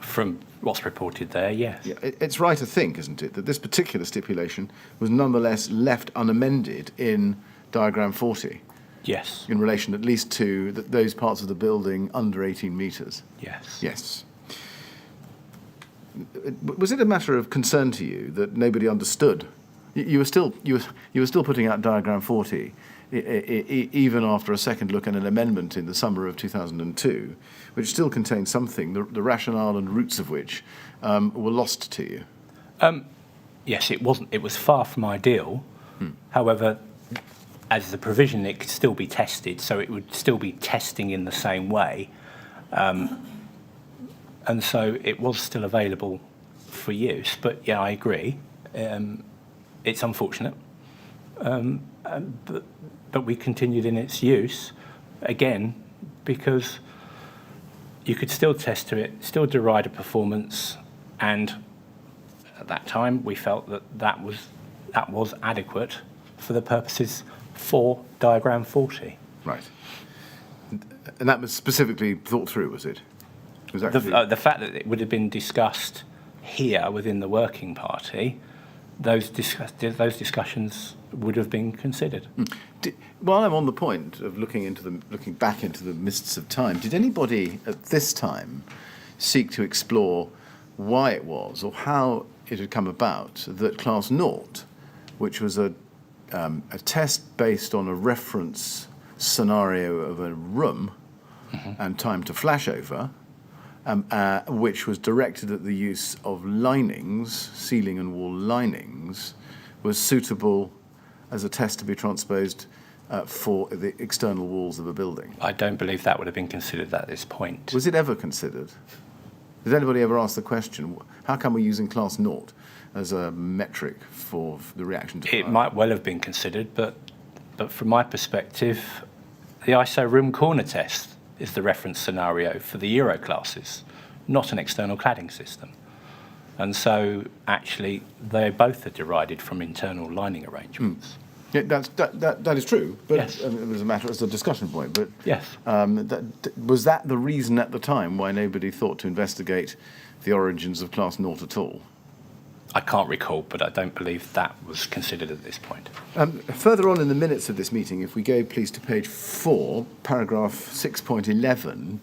From what's reported there, yes. Yeah, it's right to think, isn't it, that this particular stipulation was nonetheless left unamended in diagram 40. Yes. In relation at least to those parts of the building under 18 metres. Yes. Yes. Was it a matter of concern to you that nobody understood? You were still putting out diagram 40, even after a second look and an amendment in the summer of 2002, which still contained something, the rationale and roots of which were lost to you. Yes, it wasn't. It was far from ideal. However, as the provision, it could still be tested, so it would still be testing in the same way. And so it was still available for use. But yeah, I agree. It's unfortunate. But we continued in its use, again, because you could still test to it, still deride a performance, and at that time we felt that that was adequate for the purposes for diagram 40. Right. And that was specifically thought through, was it? Was The fact that it would have been discussed here within the working party, those discussions would have been considered. While I'm on the point of looking back into the mists of time, did anybody at this time seek to explore why it was or how it had come about that class naught, which was a test based on a reference scenario of a room and time to flash over, which was directed at the use of linings, ceiling and wall linings, was suitable as a test to be transposed for the external walls of a building? I don't believe that would have been considered at this point. Was it ever considered? Did anybody ever ask the question, how come we're using class naught as a metric for the reaction to fire? It might well have been considered, but from my perspective, the ISO room corner test is the reference scenario for the Euro classes, not an external cladding system. And so, actually, they both are derided from internal lining arrangements. Yeah, that is true, but Yes. it was a matter, it's a discussion point. But Yes. was that the reason at the time why nobody thought to investigate the origins of class naught at all? I can't recall, but I don't believe that was considered at this point. Further on in the minutes of this meeting, if we go please to page 4, paragraph 6.11,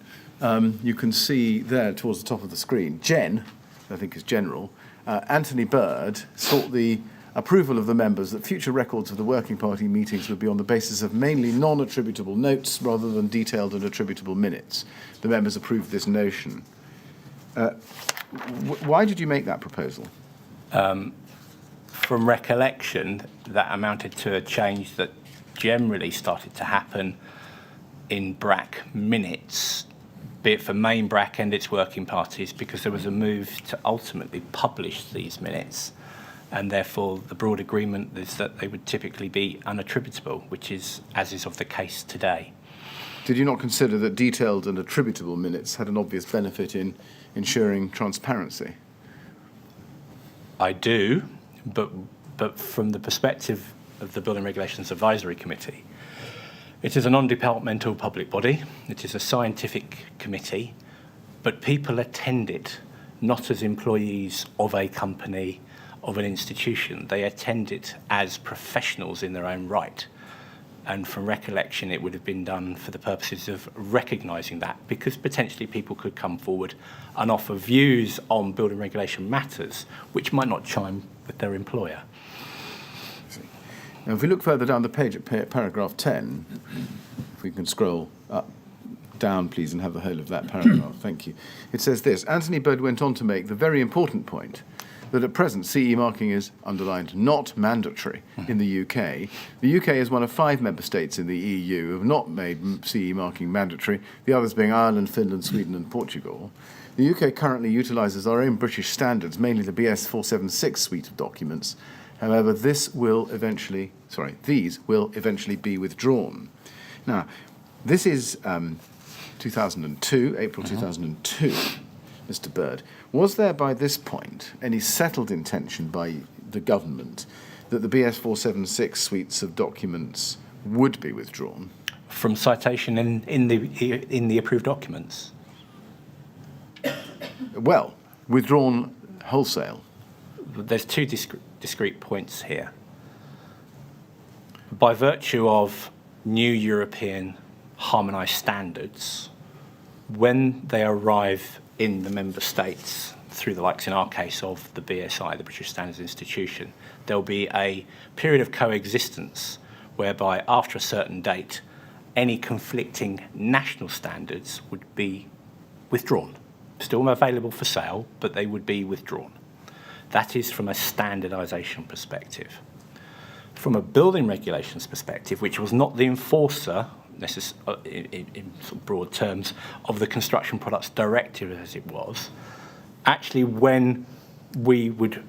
you can see there towards the top of the screen, I think is General, Anthony Burd sought the approval of the members that future records of the working party meetings would be on the basis of mainly non-attributable notes rather than detailed and attributable minutes. The members approved this notion. Why did you make that proposal? From recollection, that amounted to a change that generally started to happen in BRAC minutes, be it for main BRAC and its working parties, because there was a move to ultimately publish these minutes, and therefore the broad agreement is that they would typically be unattributable, which is as is of the case today. Did you not consider that detailed and attributable minutes had an obvious benefit in ensuring transparency? I do, but from the perspective of the Building Regulations Advisory Committee, it is a non-departmental public body, it is a scientific committee, but people attend it not as employees of a company, of an institution. They attend it as professionals in their own right. And from recollection, it would have been done for the purposes of recognising that, because potentially people could come forward and offer views on building regulation matters which might not chime with their employer. Now, if we look further down the page at paragraph 10, if we can scroll down, please, and have the whole of that paragraph. Thank you. It says this: Anthony Burd went on to make the very important point that at present CE marking is, underlined, not mandatory in the UK. The UK is one of 5 member states in the EU who have not made CE marking mandatory, the others being Ireland, Finland, Sweden and Portugal. The UK currently utilises our own British standards, mainly the BS 476 suite of documents. However, these will eventually be withdrawn. Now, this is 2002, April 2002, Mr. Burd. Was there by this point any settled intention by the government that the BS 476 suites of documents would be withdrawn? From citation in the approved documents? Well, withdrawn wholesale. There's 2 discrete points here. By virtue of new European harmonised standards, when they arrive in the member states, through the likes in our case of the BSI, the British Standards Institution, there'll be a period of coexistence whereby after a certain date, any conflicting national standards would be withdrawn. Still available for sale, but they would be withdrawn. That is from a standardisation perspective. From a building regulations perspective, which was not the enforcer, in sort of broad terms, of the Construction Products Directive as it was, actually when we would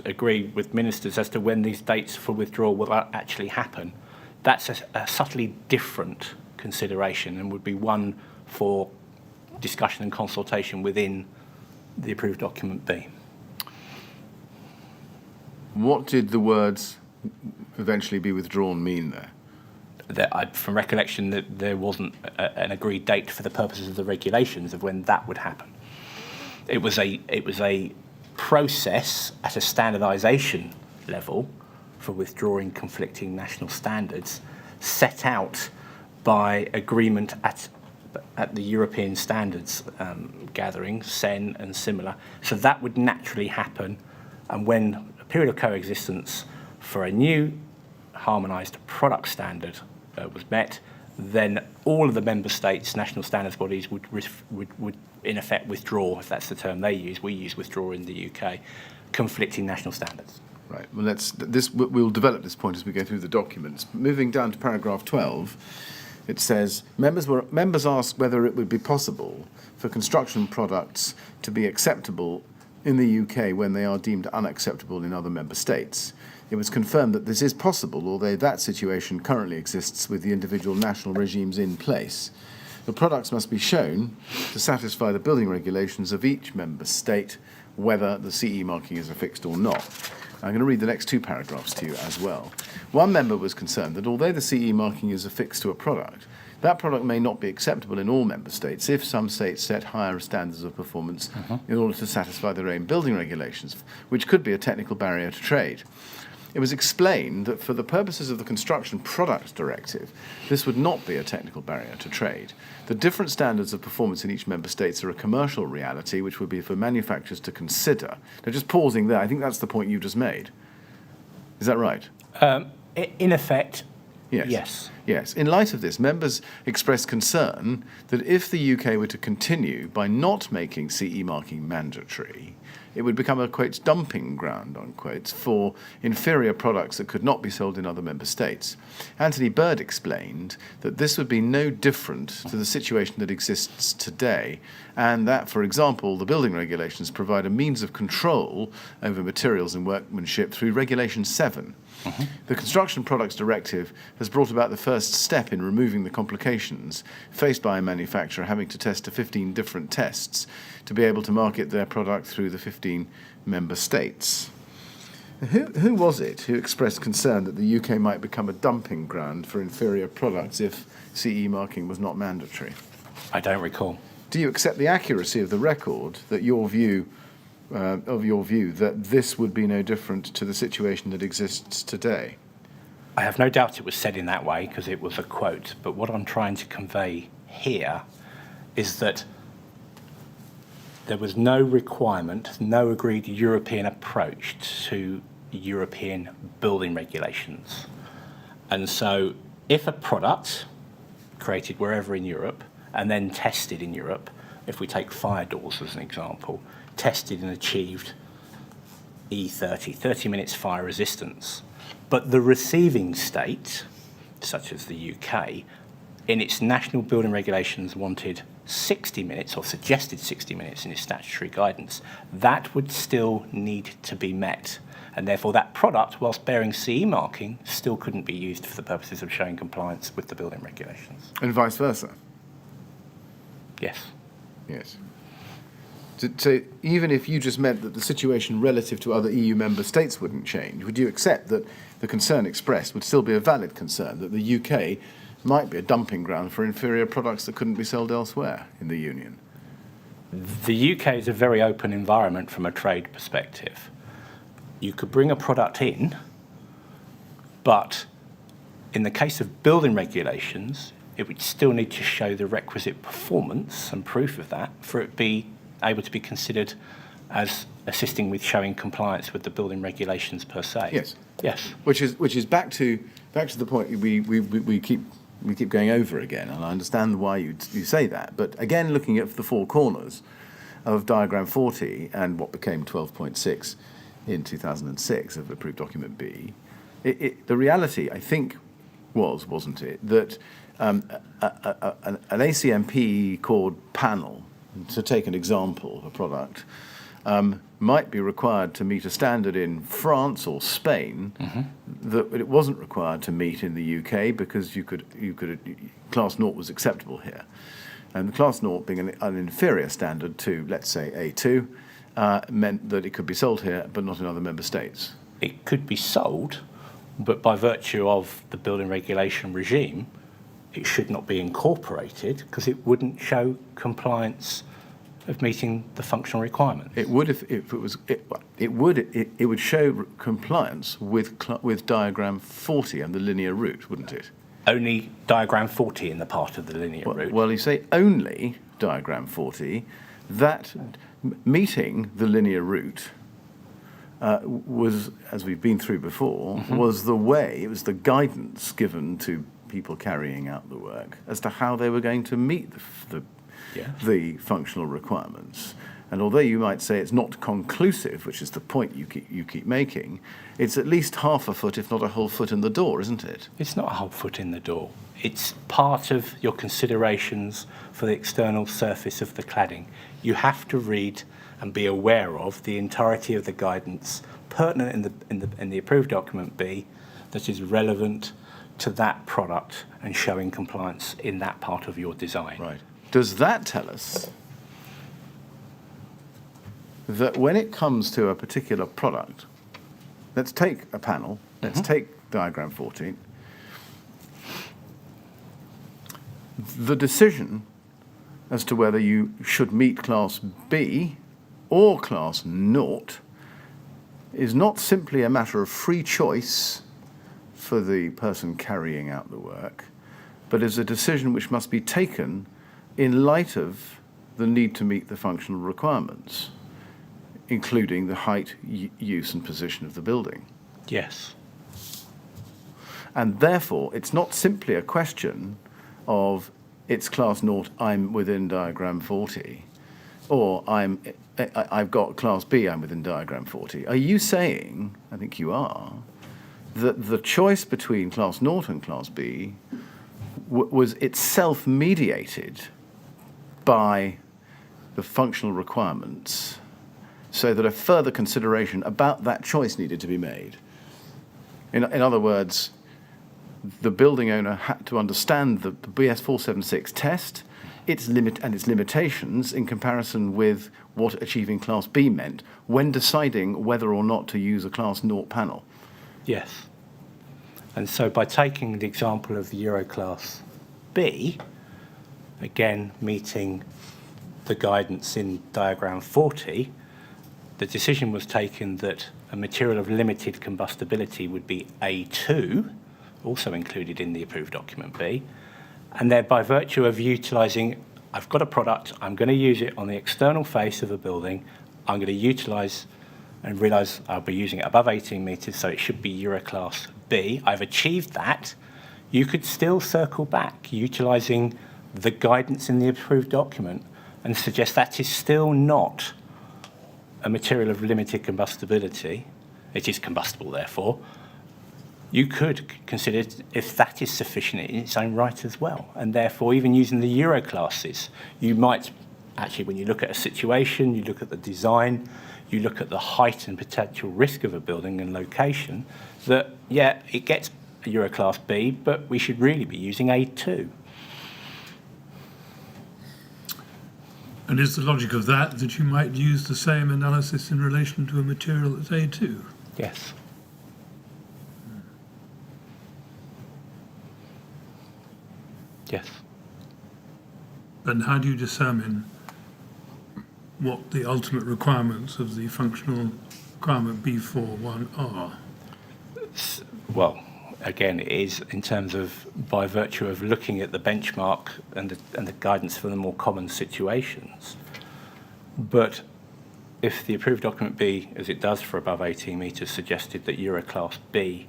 agree with ministers as to when these dates for withdrawal will actually happen, that's a subtly different consideration and would be one for discussion and consultation within the approved document B. What did the words eventually be withdrawn mean there? From recollection, that there wasn't an agreed date for the purposes of the regulations of when that would happen. It was a process at a standardisation level for withdrawing conflicting national standards set out by agreement at the European standards gathering, CEN and similar. So that would naturally happen, and when a period of coexistence for a new harmonised product standard was met, then all of the member states' national standards bodies would in effect withdraw, if that's the term they use. We use withdraw in the UK, conflicting national standards. Right. Well, we'll develop this point as we go through the documents. Moving down to paragraph 12, it says members asked whether it would be possible for construction products to be acceptable in the UK when they are deemed unacceptable in other member states. It was confirmed that this is possible, although that situation currently exists with the individual national regimes in place. The products must be shown to satisfy the building regulations of each member state, whether the CE marking is affixed or not. I'm going to read the next two paragraphs to you as well. One member was concerned that although the CE marking is affixed to a product, that product may not be acceptable in all member states if some states set higher standards of performance in order to satisfy their own building regulations, which could be a technical barrier to trade. It was explained that for the purposes of the Construction Products Directive, this would not be a technical barrier to trade. The different standards of performance in each member states are a commercial reality which would be for manufacturers to consider. Now, just pausing there, I think that's the point you just made. Is that right? In effect, yes. Yes. In light of this, members expressed concern that if the UK were to continue by not making CE marking mandatory, it would become a, quote, dumping ground, unquote, for inferior products that could not be sold in other member states. Anthony Burd explained that this would be no different to the situation that exists today, and that, for example, the building regulations provide a means of control over materials and workmanship through Regulation 7. The Construction Products Directive has brought about the first step in removing the complications faced by a manufacturer having to test to 15 different tests to be able to market their product through the 15 member states. Who was it who expressed concern that the UK might become a dumping ground for inferior products if CE marking was not mandatory? I don't recall. Do you accept the accuracy of the record that your view that this would be no different to the situation that exists today? I have no doubt it was said in that way because it was a quote, but what I'm trying to convey here is that there was no requirement, no agreed European approach to European building regulations. And so if a product created wherever in Europe and then tested in Europe, if we take fire doors as an example, tested and achieved E30, 30 minutes fire resistance, but the receiving state, such as the UK, in its national building regulations wanted 60 minutes or suggested 60 minutes in its statutory guidance, that would still need to be met. And therefore that product, whilst bearing CE marking, still couldn't be used for the purposes of showing compliance with the building regulations. And vice versa? Yes. Yes. So even if you just meant that the situation relative to other EU member states wouldn't change, would you accept that the concern expressed would still be a valid concern, that the UK might be a dumping ground for inferior products that couldn't be sold elsewhere in the Union? The UK is a very open environment from a trade perspective. You could bring a product in, but in the case of building regulations, it would still need to show the requisite performance and proof of that for it be able to be considered as assisting with showing compliance with the building regulations per se. Yes. Yes. Which is back to the point we keep going over again, and I understand why you say that. But again, looking at the four corners of diagram 40 and what became 12.6 in 2006 of approved document B, the reality, I think, wasn't it, that an ACMP cord panel, to take an example of a product, might be required to meet a standard in France or Spain that it wasn't required to meet in the UK because class naught was acceptable here. And the class naught being an inferior standard to, let's say, A2, meant that it could be sold here but not in other member states. It could be sold, but by virtue of the building regulation regime, it should not be incorporated because it wouldn't show compliance of meeting the functional requirement. It would if it was. It would show compliance with diagram 40 and the linear route, wouldn't it? Only diagram 40 in the part of the linear route. Well, you say only diagram 40. That meeting the linear route was, as we've been through before, was the way. It was the guidance given to people carrying out the work as to how they were going to meet the functional requirements. And although you might say it's not conclusive, which is the point you keep making, it's at least half a foot, if not a whole foot in the door, isn't it? It's not a whole foot in the door. It's part of your considerations for the external surface of the cladding. You have to read and be aware of the entirety of the guidance pertinent in the approved document B that is relevant to that product and showing compliance in that part of your design. Right. Does that tell us that when it comes to a particular product, let's take a panel, let's take diagram 14, the decision as to whether you should meet class B or class naught is not simply a matter of free choice for the person carrying out the work, but is a decision which must be taken in light of the need to meet the functional requirements, including the height, use and position of the building. Yes. And therefore, it's not simply a question of it's class naught, I'm within diagram 40, or I've got class B, I'm within diagram 40. Are you saying, I think you are, that the choice between class naught and class B was itself mediated by the functional requirements, so that a further consideration about that choice needed to be made? In other words, the building owner had to understand the BS 476 test, its limitations in comparison with what achieving class B meant when deciding whether or not to use a class naught panel. Yes. And so by taking the example of the Euro class B, again meeting the guidance in diagram 40, the decision was taken that a material of limited combustibility would be A2, also included in the approved document B, and then by virtue of utilising, I've got a product, I'm going to use it on the external face of a building, I'm going to utilise and realise I'll be using it above 18 metres, so it should be Euro class B. I've achieved that. You could still circle back utilising the guidance in the approved document and suggest that is still not a material of limited combustibility. It is combustible, therefore. You could consider if that is sufficient in its own right as well. And therefore, even using the Euro classes, you might actually, when you look at a situation, you look at the design, you look at the height and potential risk of a building and location, that, yeah, it gets a Euro class B, but we should really be using A2. And is the logic of that you might use the same analysis in relation to a material that's A2? Yes. Yes. And how do you determine what the ultimate requirements of the functional requirement B41 are? Well, again, it is in terms of by virtue of looking at the benchmark and the guidance for the more common situations. But if the approved document B, as it does for above 18 metres, suggested that Euro class B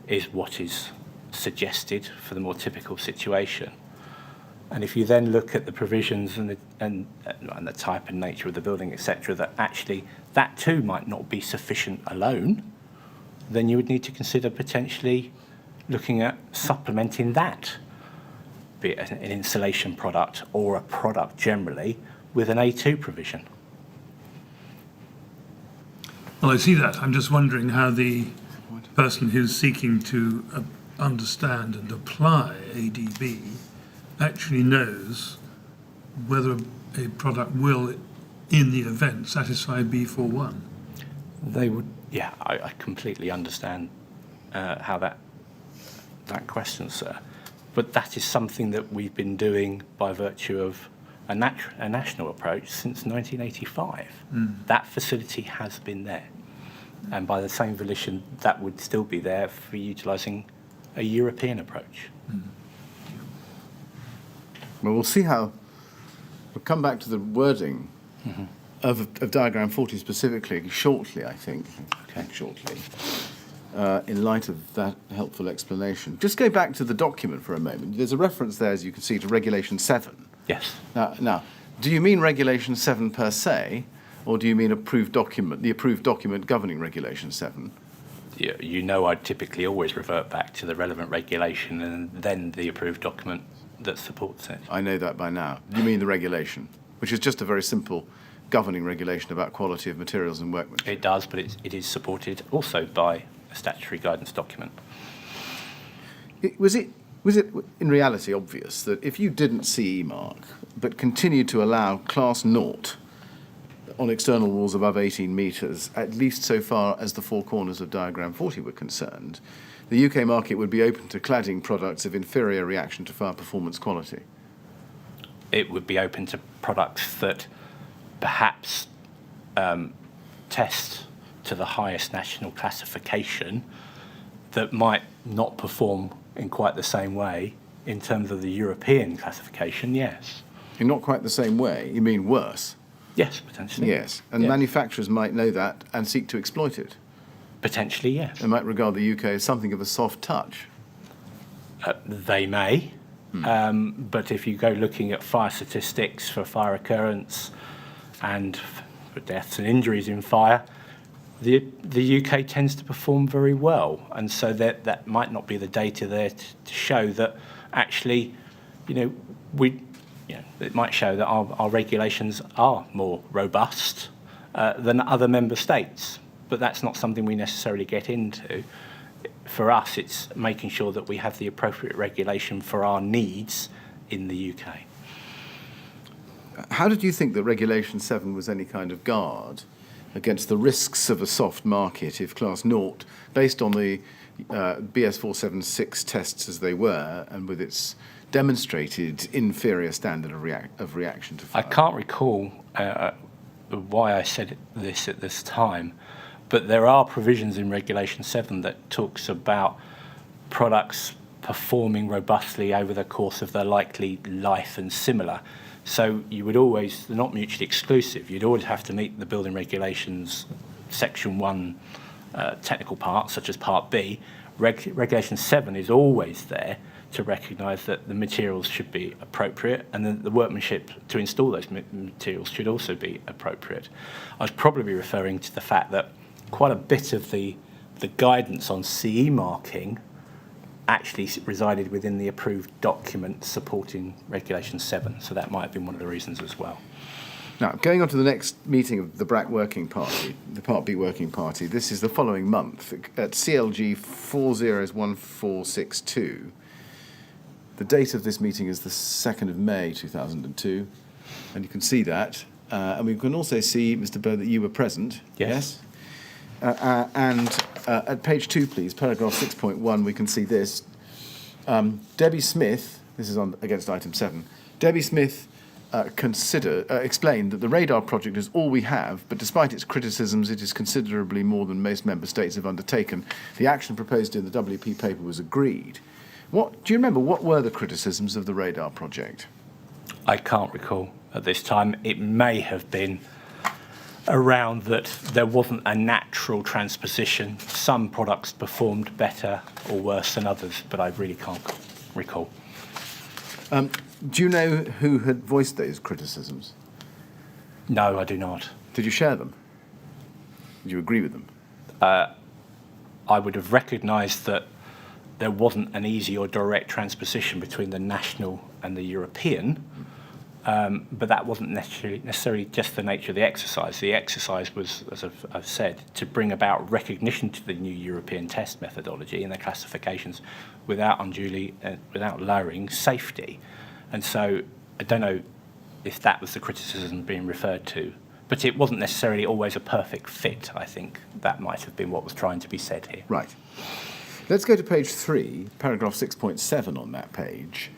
is what is suggested for the more typical situation, and if you then look at the provisions and the type and nature of the building, etc., that actually that too might not be sufficient alone, then you would need to consider potentially looking at supplementing that, be it an insulation product or a product generally, with an A2 provision. Well, I see that. I'm just wondering how the person who's seeking to understand and apply ADB actually knows whether a product will, in the event, satisfy B41. They would, yeah, I completely understand how that question, sir. But that is something that we've been doing by virtue of a national approach since 1985. That facility has been there. And by the same volition, that would still be there for utilising a European approach. Well, we'll see how. We'll come back to the wording of diagram 40 specifically shortly, I think. Okay. Shortly. In light of that helpful explanation. Just go back to the document for a moment. There's a reference there, as you can see, to Regulation 7. Yes. Now, do you mean Regulation 7 per se, or do you mean the approved document governing Regulation 7? You know, I typically always revert back to the relevant regulation and then the approved document that supports it. I know that by now. You mean the regulation, which is just a very simple governing regulation about quality of materials and workmanship. It does, but it is supported also by a statutory guidance document. Was it in reality obvious that if you didn't CE mark but continued to allow class naught on external walls above 18 metres, at least so far as the four corners of diagram 40 were concerned, the UK market would be open to cladding products of inferior reaction to fire performance quality? It would be open to products that perhaps test to the highest national classification that might not perform in quite the same way in terms of the European classification, yes. In not quite the same way, you mean worse? Yes, potentially. Yes, and Yeah. manufacturers might know that and seek to exploit it. Potentially, yes. They might regard the UK as something of a soft touch. They may, but if you go looking at fire statistics for fire occurrence and for deaths and injuries in fire, the UK tends to perform very well, and so that might not be the data there to show that actually, it might show that our regulations are more robust than other member states, but that's not something we necessarily get into. For us, it's making sure that we have the appropriate regulation for our needs in the UK. How did you think that Regulation 7 was any kind of guard against the risks of a soft market if Class naught, based on the BS 476 tests as they were, and with its demonstrated inferior standard of reaction to fire? I can't recall why I said this at this time, but there are provisions in Regulation 7 that talks about products performing robustly over the course of their likely life and similar. So you would always, they're not mutually exclusive, you'd always have to meet the building regulations Section 1 technical part, such as Part B. Regulation 7 is always there to recognise that the materials should be appropriate and that the workmanship to install those materials should also be appropriate. I was probably referring to the fact that quite a bit of the guidance on CE marking actually resided within the approved document supporting Regulation 7, so that might have been one of the reasons as well. Now, going on to the next meeting of the BRAC Working Party, the Part B Working Party, this is the following month at CLG 401462. The date of this meeting is the 2nd of May 2002, and you can see that. And we can also see, Mr. Burd, that you were present. Yes. And at page 2, please, paragraph 6.1, we can see this. Debbie Smith, this is on against item 7, Debbie Smith explained that the radar project is all we have, but despite its criticisms, it is considerably more than most member states have undertaken. The action proposed in the WP paper was agreed. Do you remember what were the criticisms of the radar project? I can't recall at this time. It may have been around that there wasn't a natural transposition. Some products performed better or worse than others, but I really can't recall. Do you know who had voiced those criticisms? No, I do not. Did you share them? Did you agree with them? I would have recognised that there wasn't an easy or direct transposition between the national and the European, But that wasn't necessarily just the nature of the exercise. The exercise was, as I've said, to bring about recognition to the new European test methodology and their classifications without without lowering safety. And so I don't know if that was the criticism being referred to, but it wasn't necessarily always a perfect fit. I think that might have been what was trying to be said here. Right. Let's go to page 3, paragraph 6.7 on that page.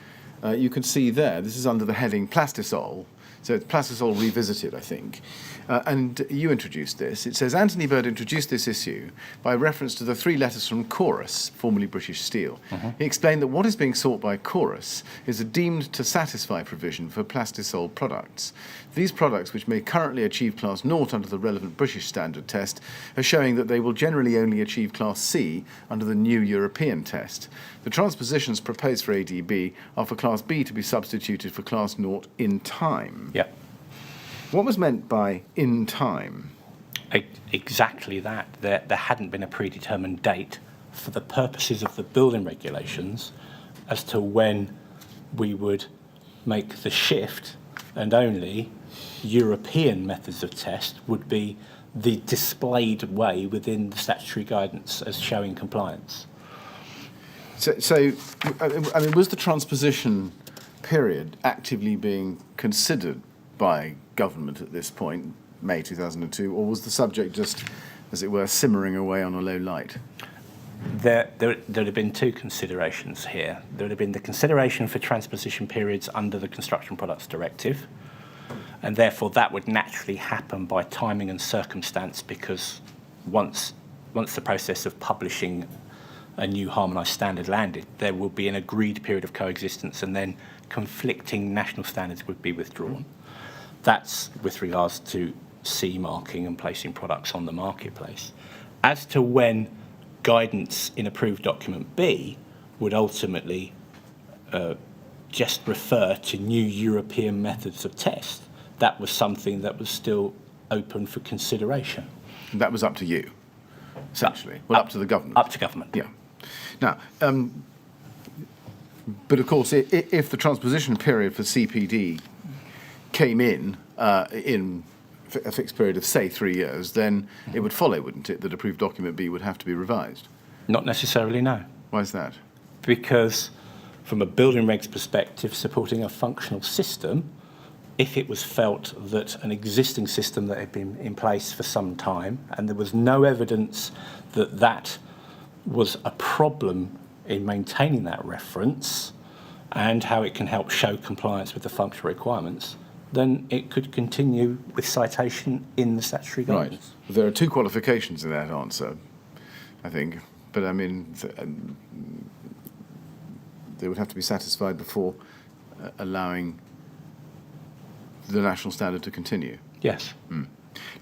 You can see there, this is under the heading Plastisol. So it's Plastisol Revisited, I think. And you introduced this. It says, Anthony Burd introduced this issue by reference to the 3 letters from Chorus, formerly British Steel. He explained that what is being sought by Chorus is a deemed to satisfy provision for Plastisol products. These products, which may currently achieve Class 0 under the relevant British standard test, are showing that they will generally only achieve Class C under the new European test. The transpositions proposed for ADB are for Class B to be substituted for Class 0 in time. Yep. What was meant by in time? Exactly that. There hadn't been a predetermined date for the purposes of the building regulations as to when we would make the shift, and only European methods of test would be the displayed way within the statutory guidance as showing compliance. So, I mean, was the transposition period actively being considered by government at this point, May 2002, or was the subject just, as it were, simmering away on a low light? There'd have been 2 considerations here. There would have been the consideration for transposition periods under the Construction Products Directive, and therefore that would naturally happen by timing and circumstance, because once the process of publishing a new harmonised standard landed, there will be an agreed period of coexistence, and then conflicting national standards would be withdrawn. That's with regards to CE marking and placing products on the marketplace. As to when guidance in approved document B would ultimately just refer to new European methods of test, that was something that was still open for consideration. And that was up to you, essentially. Up to the government. Up to government. Yeah. Now, but of course, if the transposition period for CPD came in a fixed period of, say, 3 years, then it would follow, wouldn't it, that approved document B would have to be revised? Not necessarily, no. Why is that? Because from a building regs perspective, supporting a functional system, if it was felt that an existing system that had been in place for some time and there was no evidence that that was a problem in maintaining that reference and how it can help show compliance with the functional requirements, then it could continue with citation in the statutory guidance. Right. There are 2 qualifications in that answer, I think. But, I mean, they would have to be satisfied before allowing the national standard to continue. Yes.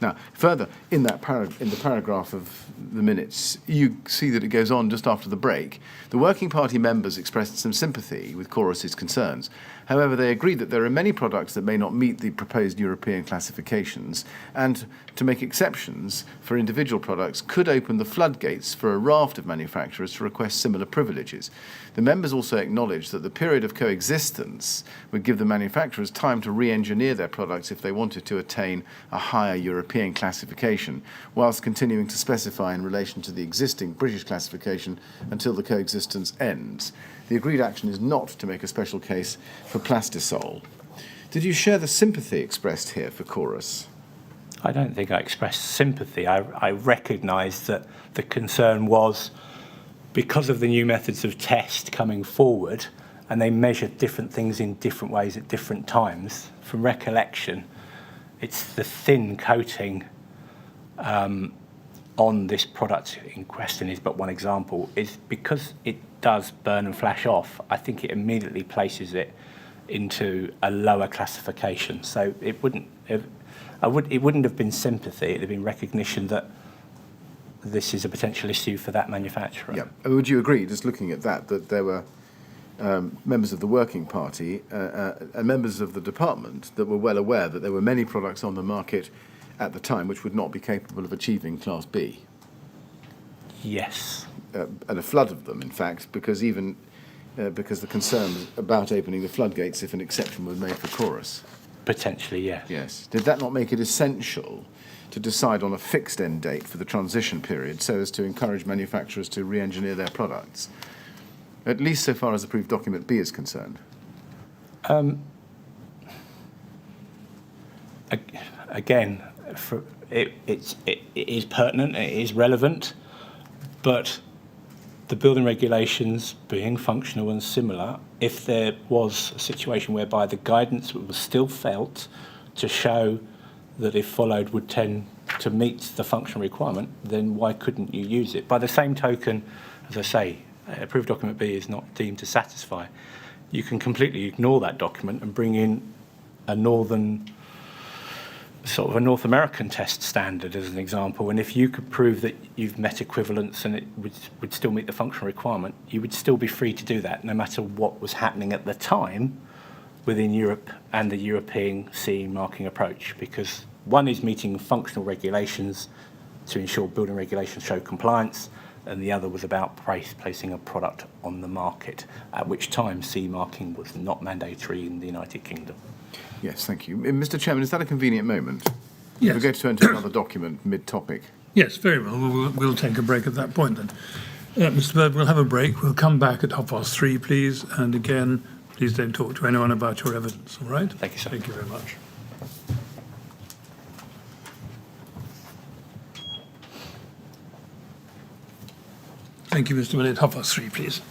Now, further, in that in the paragraph of the minutes, you see that it goes on just after the break. The Working Party members expressed some sympathy with Chorus's concerns. However, they agreed that there are many products that may not meet the proposed European classifications, and to make exceptions for individual products could open the floodgates for a raft of manufacturers to request similar privileges. The members also acknowledged that the period of coexistence would give the manufacturers time to re-engineer their products if they wanted to attain a higher European classification, whilst continuing to specify in relation to the existing British classification until the coexistence ends. The agreed action is not to make a special case for Plastisol. Did you share the sympathy expressed here for Chorus? I don't think I expressed sympathy. I recognised that the concern was because of the new methods of test coming forward, and they measured different things in different ways at different times. From recollection, it's the thin coating on this product in question is but one example. Is because it does burn and flash off, I think it immediately places it into a lower classification. So it wouldn't have been sympathy, it would have been recognition that this is a potential issue for that manufacturer. Yeah. Would you agree, just looking at that there were members of the Working Party and members of the department that were well aware that there were many products on the market at the time which would not be capable of achieving Class B? Yes. And a flood of them, in fact, because even because the concern about opening the floodgates if an exception was made for chorus. Potentially, yes. Yes. Did that not make it essential to decide on a fixed end date for the transition period so as to encourage manufacturers to re-engineer their products, at least so far as approved document B is concerned? Again, it is pertinent, it is relevant, but the building regulations being functional and similar, if there was a situation whereby the guidance was still felt to show that if followed would tend to meet the functional requirement, then why couldn't you use it? By the same token, as I say, approved document B is not deemed to satisfy. You can completely ignore that document and bring in a North American test standard as an example, and if you could prove that you've met equivalence and it would still meet the functional requirement, you would still be free to do that no matter what was happening at the time within Europe and the European CE marking approach, because one is meeting functional regulations to ensure building regulations show compliance, and the other was about placing a product on the market, at which time CE marking was not mandatory in the United Kingdom. Yes, thank you. Mr. Chairman, is that a convenient moment? Yes. We're going to turn to another document mid-topic. Yes, very well. We'll take a break at that point then. Mr. Burd, we'll have a break. We'll come back at 3:30, please. And again, please don't talk to anyone about your evidence, all right? Thank you, sir. Thank you very much. Thank you, Mr. Willett. 3:30, please.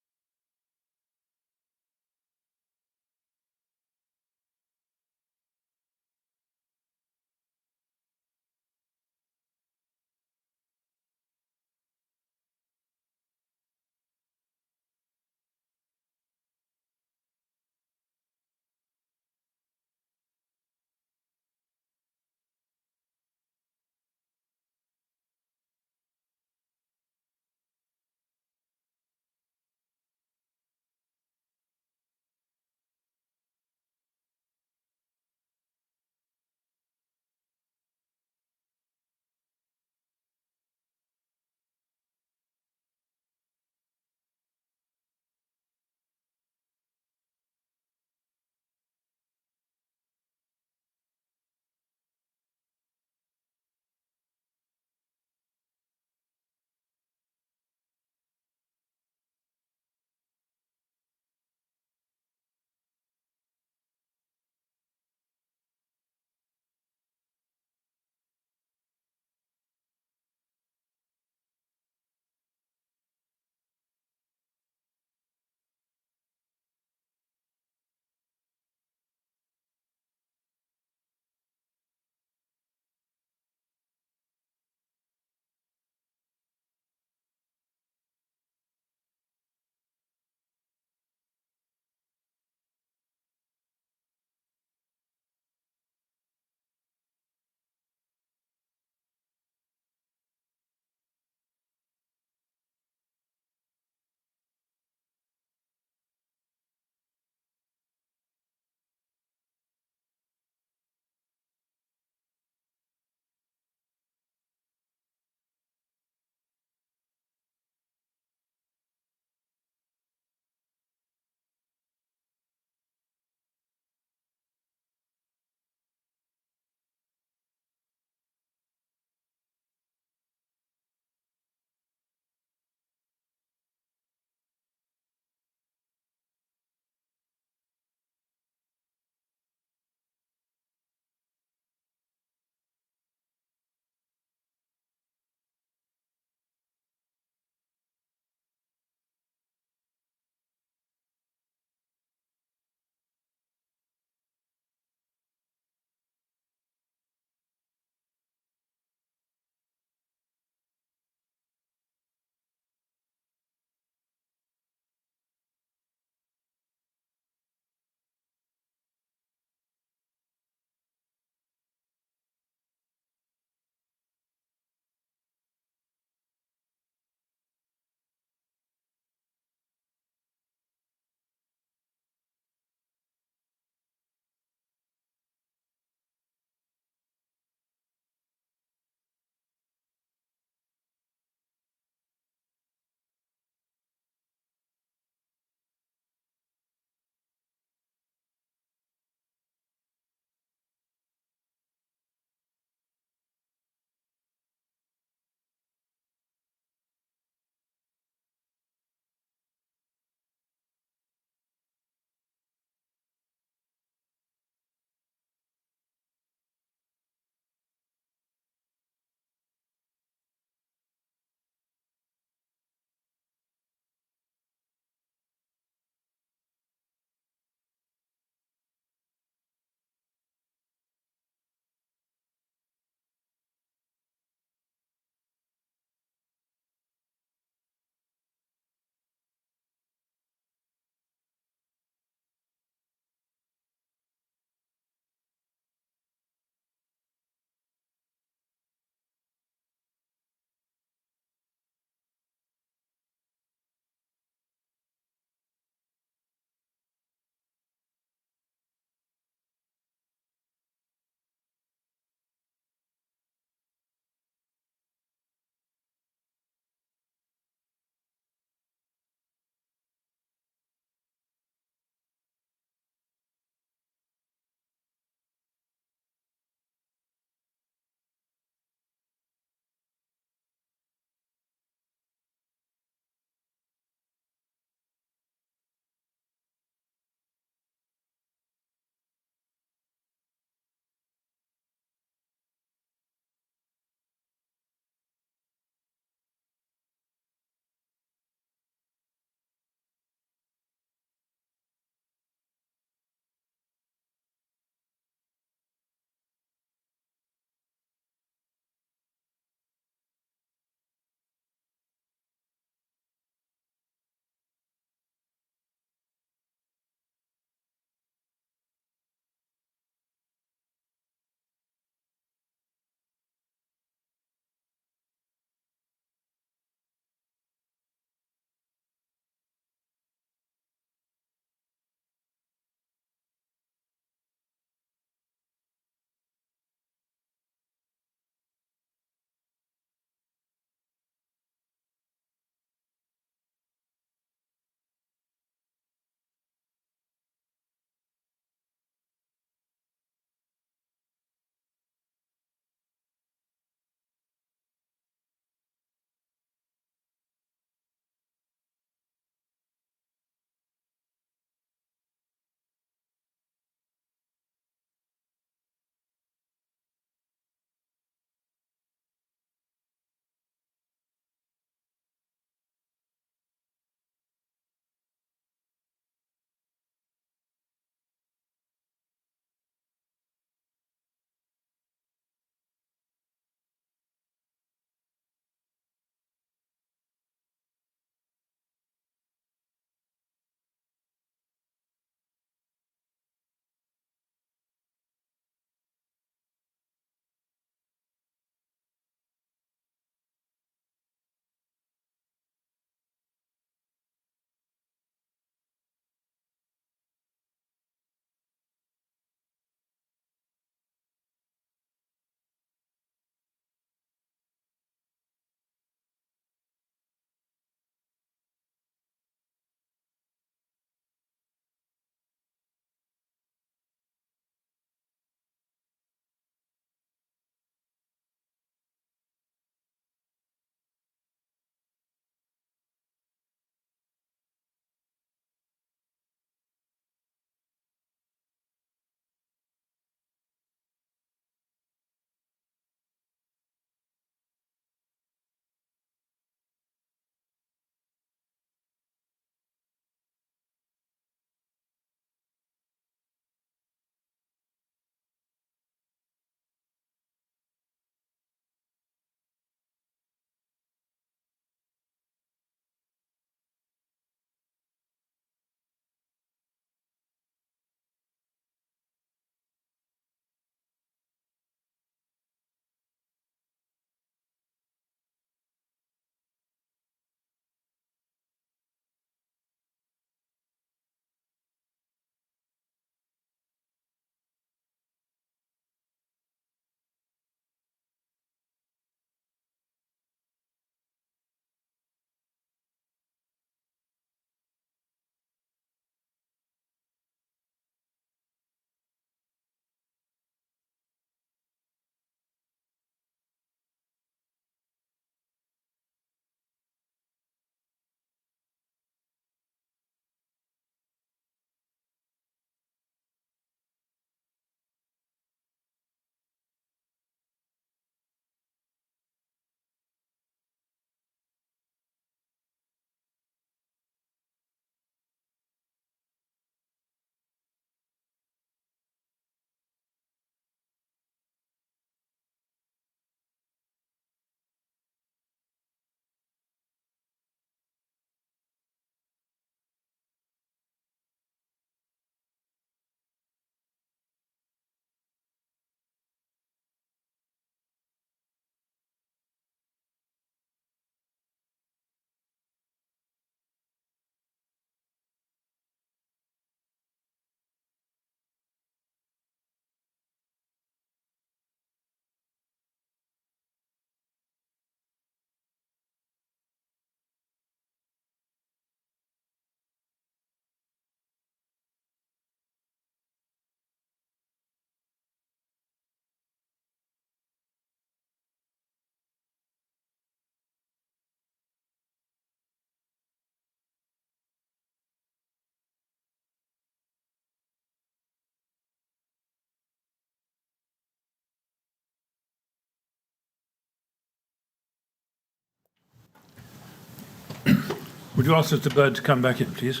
Would you ask Mr. Burd to come back in, please?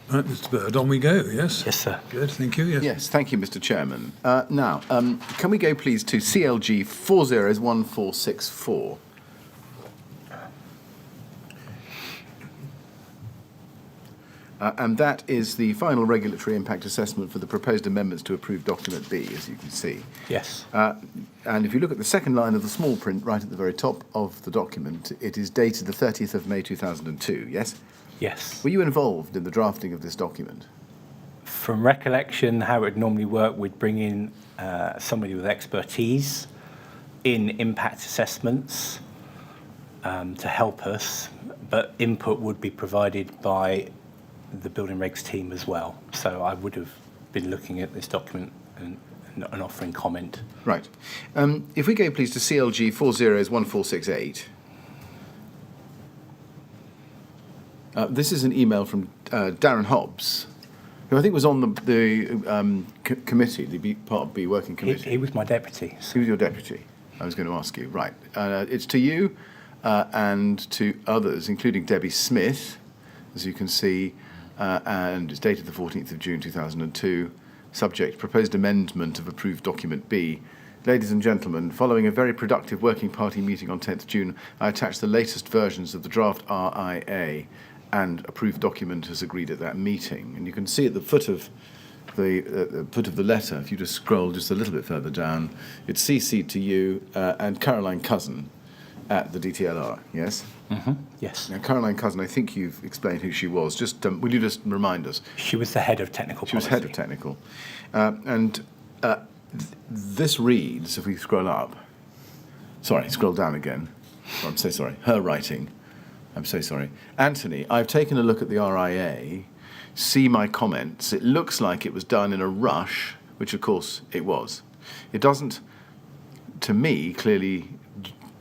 Right, Mr. Burd, on we go, yes? Yes, sir. Good, thank you, yes. Yes, thank you, Mr. Chairman. Now, can we go, please, to CLG 401464? And that is the final regulatory impact assessment for the proposed amendments to approved document B, as you can see. Yes. And if you look at the second line of the small print right at the very top of the document, it is dated the 30th of May 2002, yes? Yes. Were you involved in the drafting of this document? From recollection, how it would normally work, we'd bring in somebody with expertise in impact assessments to help us, but input would be provided by the building regs team as well. So I would have been looking at this document and offering comment. Right. If we go, please, to CLG 401468. This is an email from Darren Hobbs, who I think was on the committee, the Part B working committee. He was my deputy. So. He was your deputy. I was going to ask you. Right. It's to you and to others, including Debbie Smith, as you can see, and it's dated the 14th of June 2002. Subject, proposed amendment of approved document B. Ladies and gentlemen, following a very productive working party meeting on 10th June, I attached the latest versions of the draft RIA and approved document as agreed at that meeting. And you can see at the foot of the letter, if you just scroll just a little bit further down, it's CC'd to you and Caroline Cousin at the DTLR, yes? Mm-hmm. Yes. Now, Caroline Cousin, I think you've explained who she was. Just will you just remind us? She was the head of technical policy. She was head of technical. This reads, if we scroll up, scroll down again. Oh, I'm so sorry. Her writing. I'm so sorry. Anthony, I've taken a look at the RIA, see my comments. It looks like it was done in a rush, which of course it was. It doesn't, to me, clearly,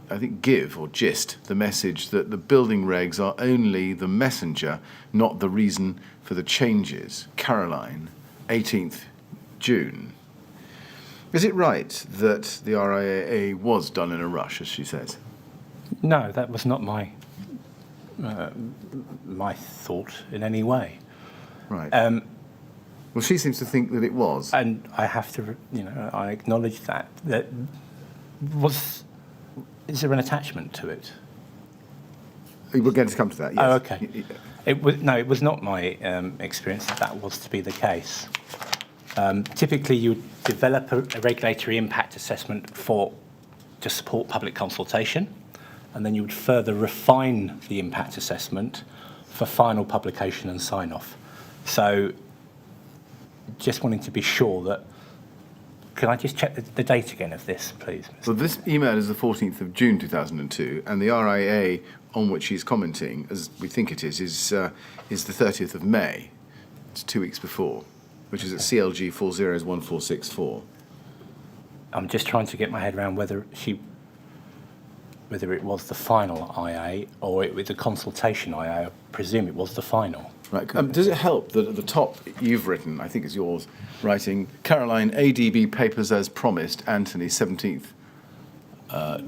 I think, give or gist the message that the building regs are only the messenger, not the reason for the changes. Caroline, 18th June. Is it right that the RIA was done in a rush, as she says? No, that was not my thought in any way. Right. Well, she seems to think that it was. And I have to, I acknowledge that. Is there an attachment to it? We're going to come to that, yes. Oh, okay. It was not my experience that was to be the case. Typically, you would develop a regulatory impact assessment to support public consultation, and then you would further refine the impact assessment for final publication and sign-off. So just wanting to be sure that, can I just check the date again of this, please? Well, this email is the 14th of June 2002, and the RIA on which she's commenting, as we think it is the 30th of May. It's 2 weeks before, which is at CLG 401464. I'm just trying to get my head around whether it was the final IA or it was a consultation IA. I presume it was the final. Right. Does it help that at the top you've written, I think it's yours, writing, Caroline, ADB papers as promised, Anthony, 17th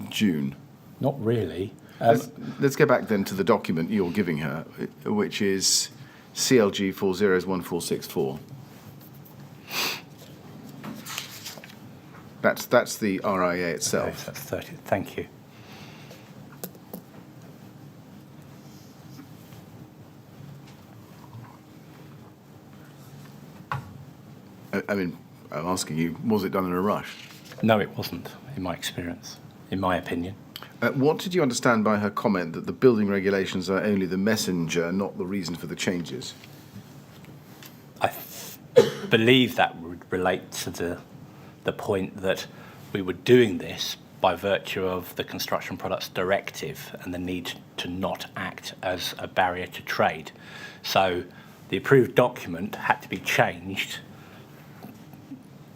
June? Not really. Let's go back then to the document you're giving her, which is CLG 401464. That's the RIA itself. Okay, so that's 30. Thank you. I mean, I'm asking you, was it done in a rush? No, it wasn't, in my experience, in my opinion. What did you understand by her comment that the building regulations are only the messenger, not the reason for the changes? I believe that would relate to the point that we were doing this by virtue of the Construction Products Directive and the need to not act as a barrier to trade. So the approved document had to be changed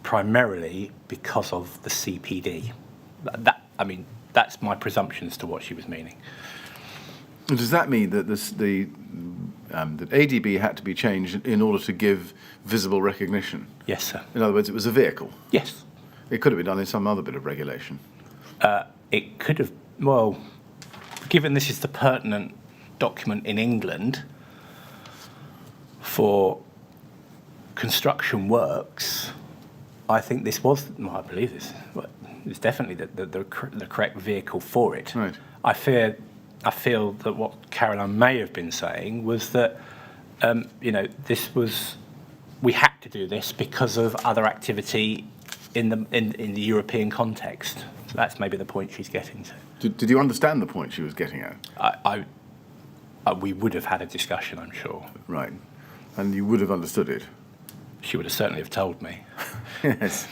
primarily because of the CPD. That's my presumption as to what she was meaning. Does that mean that the that ADB had to be changed in order to give visible recognition. Yes, sir. In other words, it was a vehicle. Yes. It could have been done in some other bit of regulation. It could have, well, given this is the pertinent document in England for construction works, I think this was, well, I believe this, it's definitely the correct vehicle for it. Right. I feel that what Caroline may have been saying was that, this was, we had to do this because of other activity in the European context. So that's maybe the point she's getting to. Did you understand the point she was getting at? We would have had a discussion, I'm sure. Right. And you would have understood it? She would have certainly have told me. Yes.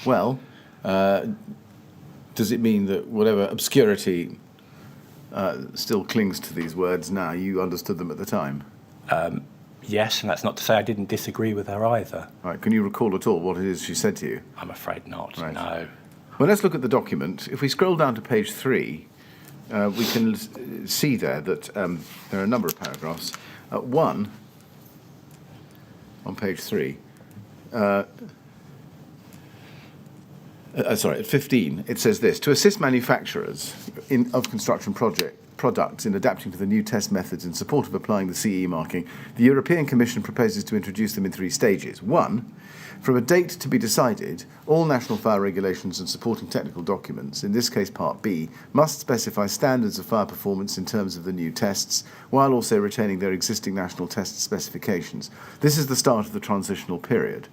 Well, does it mean that whatever obscurity still clings to these words now, you understood them at the time? Yes, and that's not to say I didn't disagree with her either. Right. Can you recall at all what it is she said to you? I'm afraid not, Right. no. Well, let's look at the document. If we scroll down to page 3, we can see there that there are a number of paragraphs. One, on page 3, at 15, it says this: to assist manufacturers of construction products in adapting to the new test methods in support of applying the CE marking, the European Commission proposes to introduce them in 3 stages. 1, from a date to be decided, all national fire regulations and supporting technical documents, in this case Part B, must specify standards of fire performance in terms of the new tests, while also retaining their existing national test specifications. This is the start of the transitional period.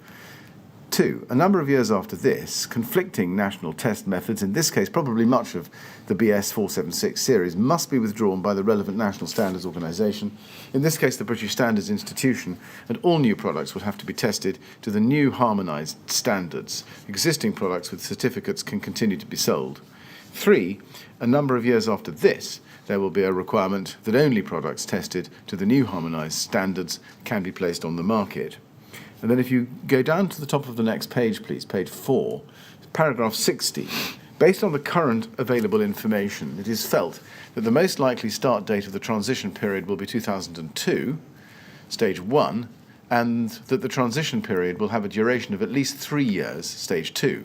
2, a number of years after this, conflicting national test methods, in this case probably much of the BS 476 series, must be withdrawn by the relevant national standards organisation, in this case the British Standards Institution, and all new products would have to be tested to the new harmonised standards. Existing products with certificates can continue to be sold. 3, a number of years after this, there will be a requirement that only products tested to the new harmonised standards can be placed on the market. And then if you go down to the top of the next page, please, page 4, paragraph 60, based on the current available information, it is felt that the most likely start date of the transition period will be 2002, stage 1, and that the transition period will have a duration of at least 3 years, stage 2.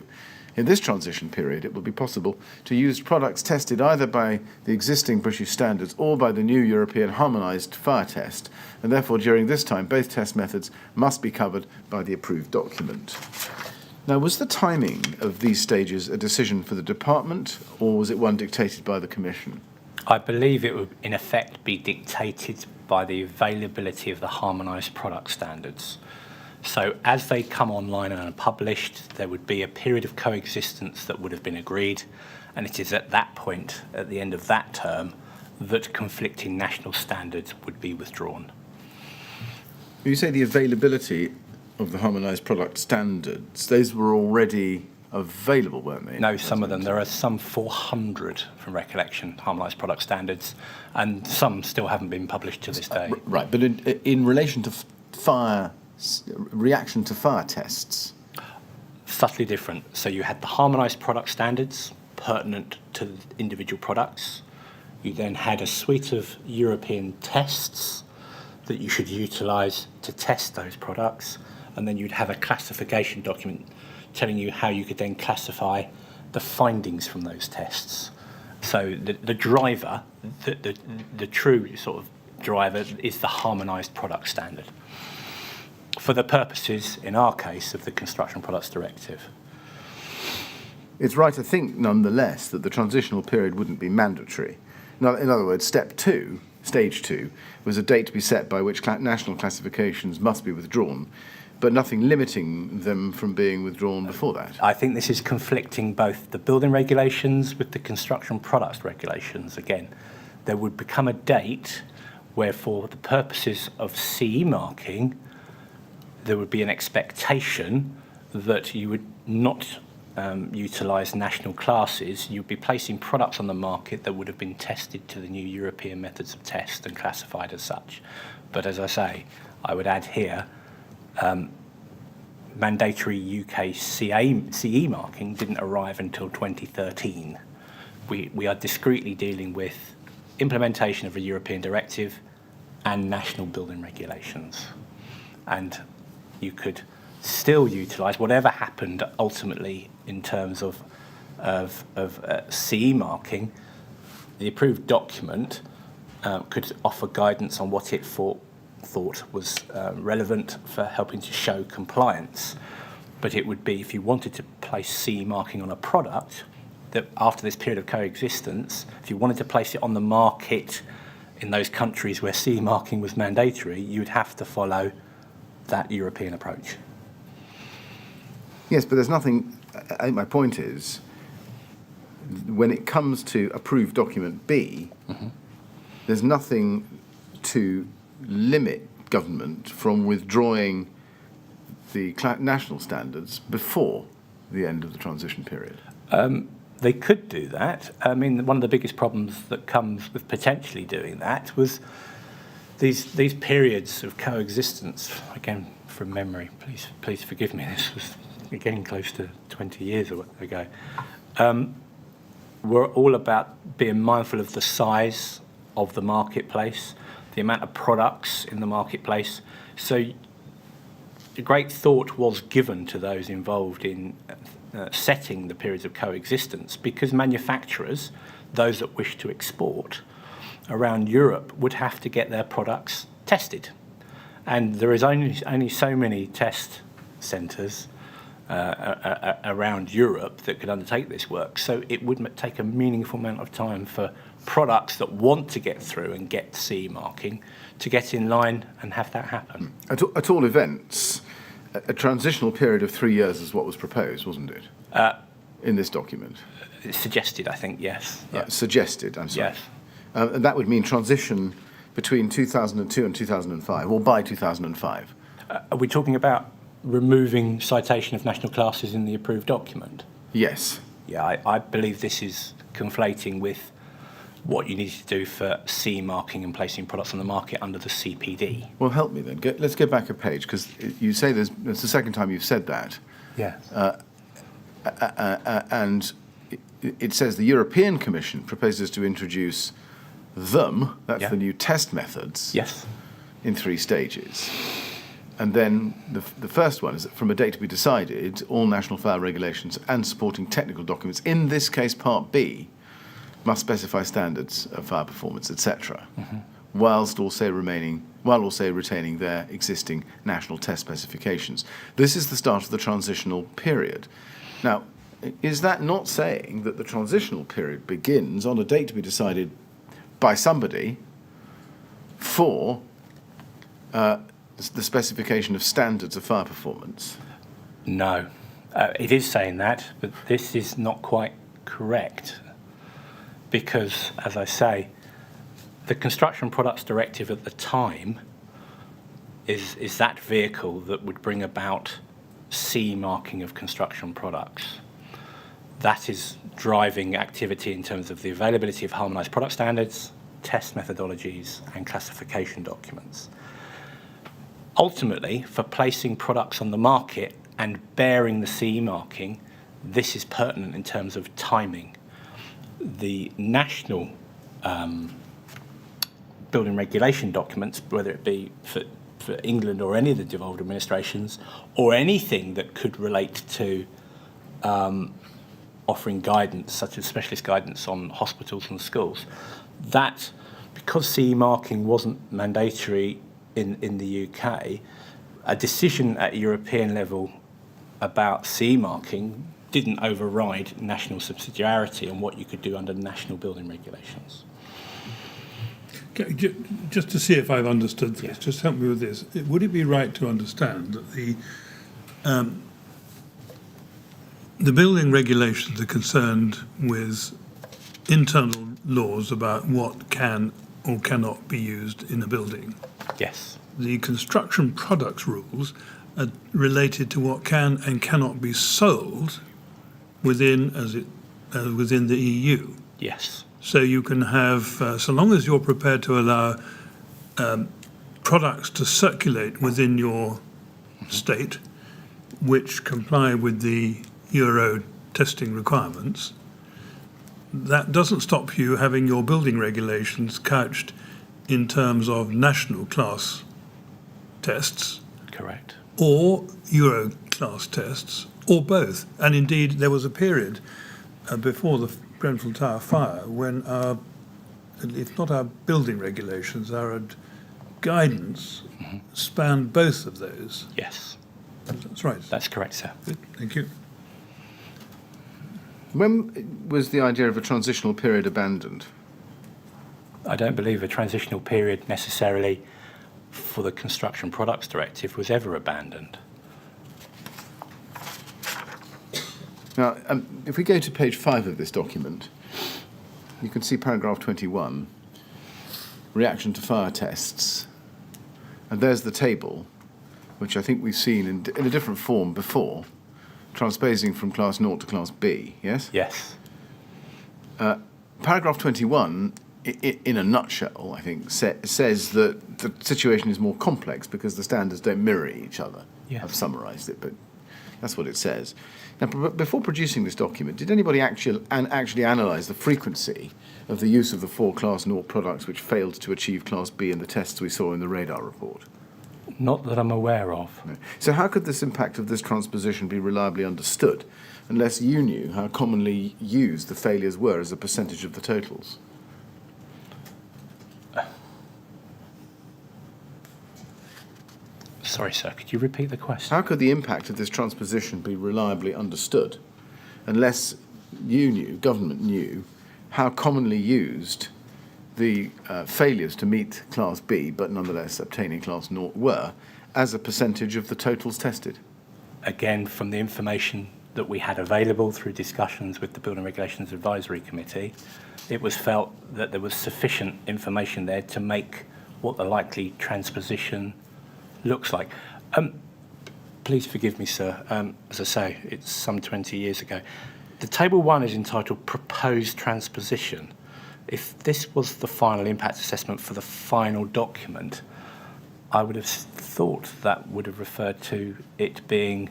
In this transition period, it will be possible to use products tested either by the existing British standards or by the new European harmonised fire test, and therefore during this time both test methods must be covered by the approved document. Now, was the timing of these stages a decision for the department, or was it one dictated by the Commission? I believe it would in effect be dictated by the availability of the harmonised product standards. So as they come online and are published, there would be a period of coexistence that would have been agreed, and it is at that point, at the end of that term, that conflicting national standards would be withdrawn. You say the availability of the harmonised product standards, those were already available, weren't they? No, some of them. There are some 400, from recollection, harmonised product standards, and some still haven't been published to this day. Right, but in relation to reaction to fire tests? Subtly different. So you had the harmonised product standards pertinent to individual products. You then had a suite of European tests that you should utilise to test those products, and then you'd have a classification document telling you how you could then classify the findings from those tests. So the driver, the true sort of driver, is the harmonised product standard, for the purposes, in our case, of the Construction Products Directive. It's right to think, nonetheless, that the transitional period wouldn't be mandatory. In other words, stage 2, was a date to be set by which national classifications must be withdrawn, but nothing limiting them from being withdrawn before that. I think this is conflicting both the building regulations with the construction products regulations. Again, there would become a date where, for the purposes of CE marking, there would be an expectation that you would not utilise national classes. You'd be placing products on the market that would have been tested to the new European methods of test and classified as such. But as I say, I would add here, mandatory UK CE marking didn't arrive until 2013. We are discreetly dealing with implementation of a European directive and national building regulations. And you could still utilise whatever happened ultimately in terms of CE marking. The approved document could offer guidance on what it thought was relevant for helping to show compliance. But it would be, if you wanted to place CE marking on a product, that after this period of coexistence, if you wanted to place it on the market in those countries where CE marking was mandatory, you would have to follow that European approach. Yes, but there's nothing, I think my point is, when it comes to approved document B, there's nothing to limit government from withdrawing the national standards before the end of the transition period. They could do that. I mean, one of the biggest problems that comes with potentially doing that was these periods of coexistence. Again, from memory, please forgive me. This was getting close to 20 years ago. We're all about being mindful of the size of the marketplace, the amount of products in the marketplace. So a great thought was given to those involved in setting the periods of coexistence, because manufacturers, those that wish to export around Europe, would have to get their products tested. And there is only so many test centres around Europe that could undertake this work. So it would take a meaningful amount of time for products that want to get through and get CE marking to get in line and have that happen. At all events, a transitional period of 3 years is what was proposed, wasn't it? In this document? It's suggested, I think, yes. Yeah. Suggested, I'm sorry. Yes. And that would mean transition between 2002 and 2005, or by 2005. Are we talking about removing citation of national classes in the approved document? Yes. Yeah, I believe this is conflating with what you need to do for CE marking and placing products on the market under the CPD. Well, help me then. Let's go back a page, because you say it's the second time you've said that. Yes. And it says the European Commission proposes to introduce them, that's the new test methods, yes, in 3 stages. And then the first one is that from a date to be decided, all national fire regulations and supporting technical documents, in this case Part B, must specify standards of fire performance, etc., whilst also retaining their existing national test specifications. This is the start of the transitional period. Now, is that not saying that the transitional period begins on a date to be decided by somebody for the specification of standards of fire performance? No. It is saying that, but this is not quite correct. Because, as I say, the Construction Products Directive at the time is that vehicle that would bring about CE marking of construction products. That is driving activity in terms of the availability of harmonised product standards, test methodologies, and classification documents. Ultimately, for placing products on the market and bearing the CE marking, this is pertinent in terms of timing. The national building regulation documents, whether it be for England or any of the devolved administrations, or anything that could relate to offering guidance, such as specialist guidance on hospitals and schools, that, because CE marking wasn't mandatory in the UK, a decision at European level about CE marking didn't override national subsidiarity on what you could do under national building regulations. Okay, just to see if I've understood this, just help me with this. Would it be right to understand that the building regulations are concerned with internal laws about what can or cannot be used in a building? Yes. The construction products rules are related to what can and cannot be sold within the EU. Yes. So you can have, so long as you're prepared to allow products to circulate within your state, which comply with the Euro testing requirements, that doesn't stop you having your building regulations couched in terms of national class tests Correct. or Euro class tests, or both. And indeed, there was a period before the Grenfell Tower fire when our, if not our building regulations, our guidance spanned both of those. Yes, That's right. that's correct, sir. Good. Thank you. When was the idea of a transitional period abandoned? I don't believe a transitional period necessarily for the Construction Products Directive was ever abandoned. Now, if we go to page 5 of this document, you can see paragraph 21, reaction to fire tests. And there's the table, which I think we've seen in a different form before, transposing from class 0 to class B, yes? Yes. Paragraph 21, in a nutshell, I think, says that the situation is more complex because the standards don't mirror each other. Yeah. I've summarised it, but that's what it says. Now, before producing this document, did anybody actually analyse the frequency of the use of the 4 class 0 products which failed to achieve class B in the tests we saw in the radar report? Not that I'm aware of. No. So how could this impact of this transposition be reliably understood unless you knew how commonly used the failures were as a percentage of the totals? Sorry, sir, could you repeat the question? How could the impact of this transposition be reliably understood unless you knew, government knew, how commonly used the failures to meet Class B, but nonetheless obtaining Class 0 were, as a percentage of the totals tested? Again, from the information that we had available through discussions with the Building Regulations Advisory Committee, it was felt that there was sufficient information there to make what the likely transposition looks like. Please forgive me, sir. As I say, it's some 20 years ago. The Table 1 is entitled Proposed Transposition. If this was the final impact assessment for the final document, I would have thought that would have referred to it being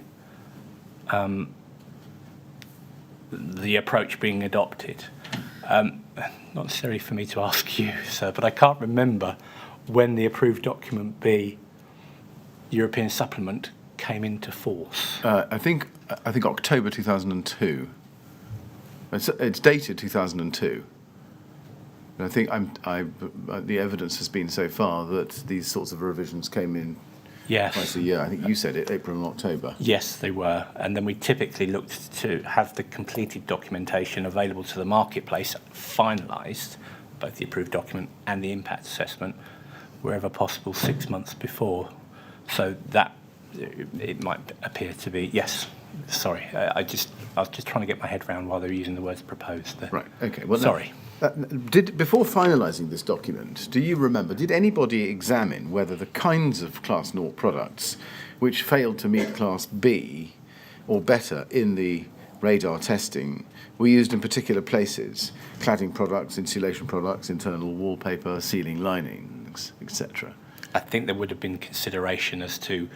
the approach being adopted. Not necessarily for me to ask you, sir, but I can't remember when the approved document B European supplement came into force. I think October 2002. It's dated 2002. And I think the evidence has been so far that these sorts of revisions came in Yes. twice a year. I think you said it, April and October. Yes, they were. And then we typically looked to have the completed documentation available to the marketplace, finalised, both the approved document and the impact assessment, wherever possible 6 months before. So that it might appear to be, yes, sorry, I was just trying to get my head around while they were using the words proposed there. Right, okay. Well, sorry. Before finalising this document, do you remember, did anybody examine whether the kinds of Class 0 products which failed to meet Class B or better in the radar testing were used in particular places? Cladding products, insulation products, internal wallpaper, ceiling linings, etc. I think there would have been consideration as to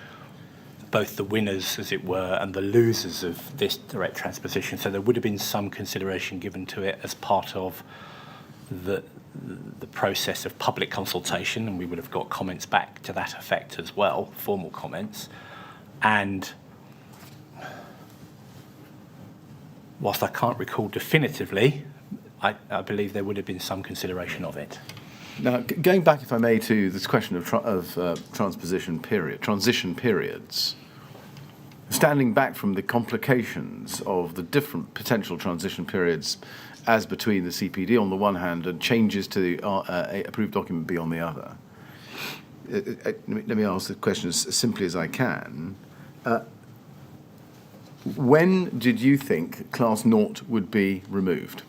both the winners, as it were, and the losers of this direct transposition. So there would have been some consideration given to it as part of the process of public consultation, and we would have got comments back to that effect as well, formal comments. And whilst I can't recall definitively, I believe there would have been some consideration of it. Now, going back, if I may, to this question of transition periods, standing back from the complications of the different potential transition periods as between the CPD on the one hand and changes to the approved document B on the other, let me ask the question as simply as I can. When did you think Class 0 would be removed?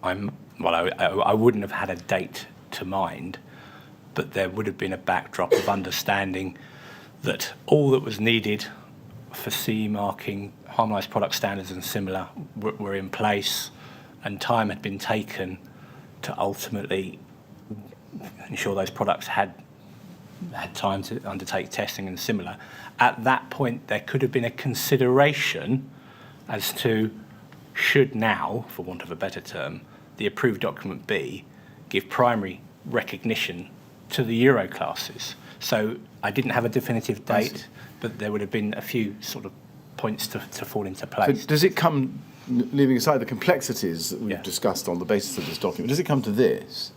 I wouldn't have had a date to mind, but there would have been a backdrop of understanding that all that was needed for CE marking, harmonised product standards and similar were in place, and time had been taken to ultimately ensure those products had time to undertake testing and similar. At that point, there could have been a consideration as to should now, for want of a better term, the approved document B give primary recognition to the Euro classes. So I didn't have a definitive date, but there would have been a few sort of points to fall into place. So does it come, leaving aside the complexities that we've discussed on the basis of this document, does it come to this,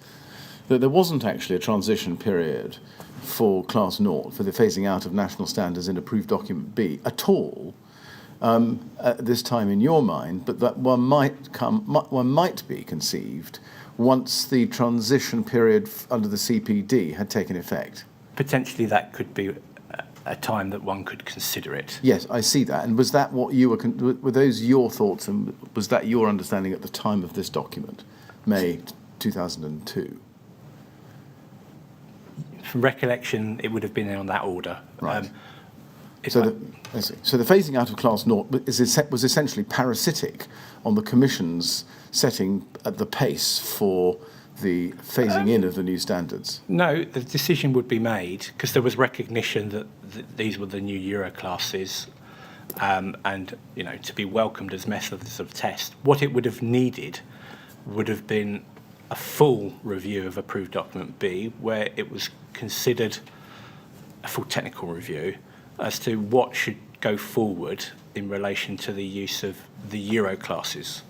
that there wasn't actually a transition period for Class Naught, for the phasing out of national standards in approved document B at all, at this time in your mind, but that one might be conceived once the transition period under the CPD had taken effect? Potentially that could be a time that one could consider it. Yes, I see that. And was that what you were those your thoughts, and was that your understanding at the time of this document, May 2002? From recollection, it would have been on that order. Right. So the phasing out of Class Naught was essentially parasitic on the Commission's setting at the pace for the phasing in of the new standards. No, the decision would be made because there was recognition that these were the new Euro classes, and to be welcomed as methods of test. What it would have needed would have been a full review of approved document B, where it was considered a full technical review as to what should go forward in relation to the use of the Euro classes.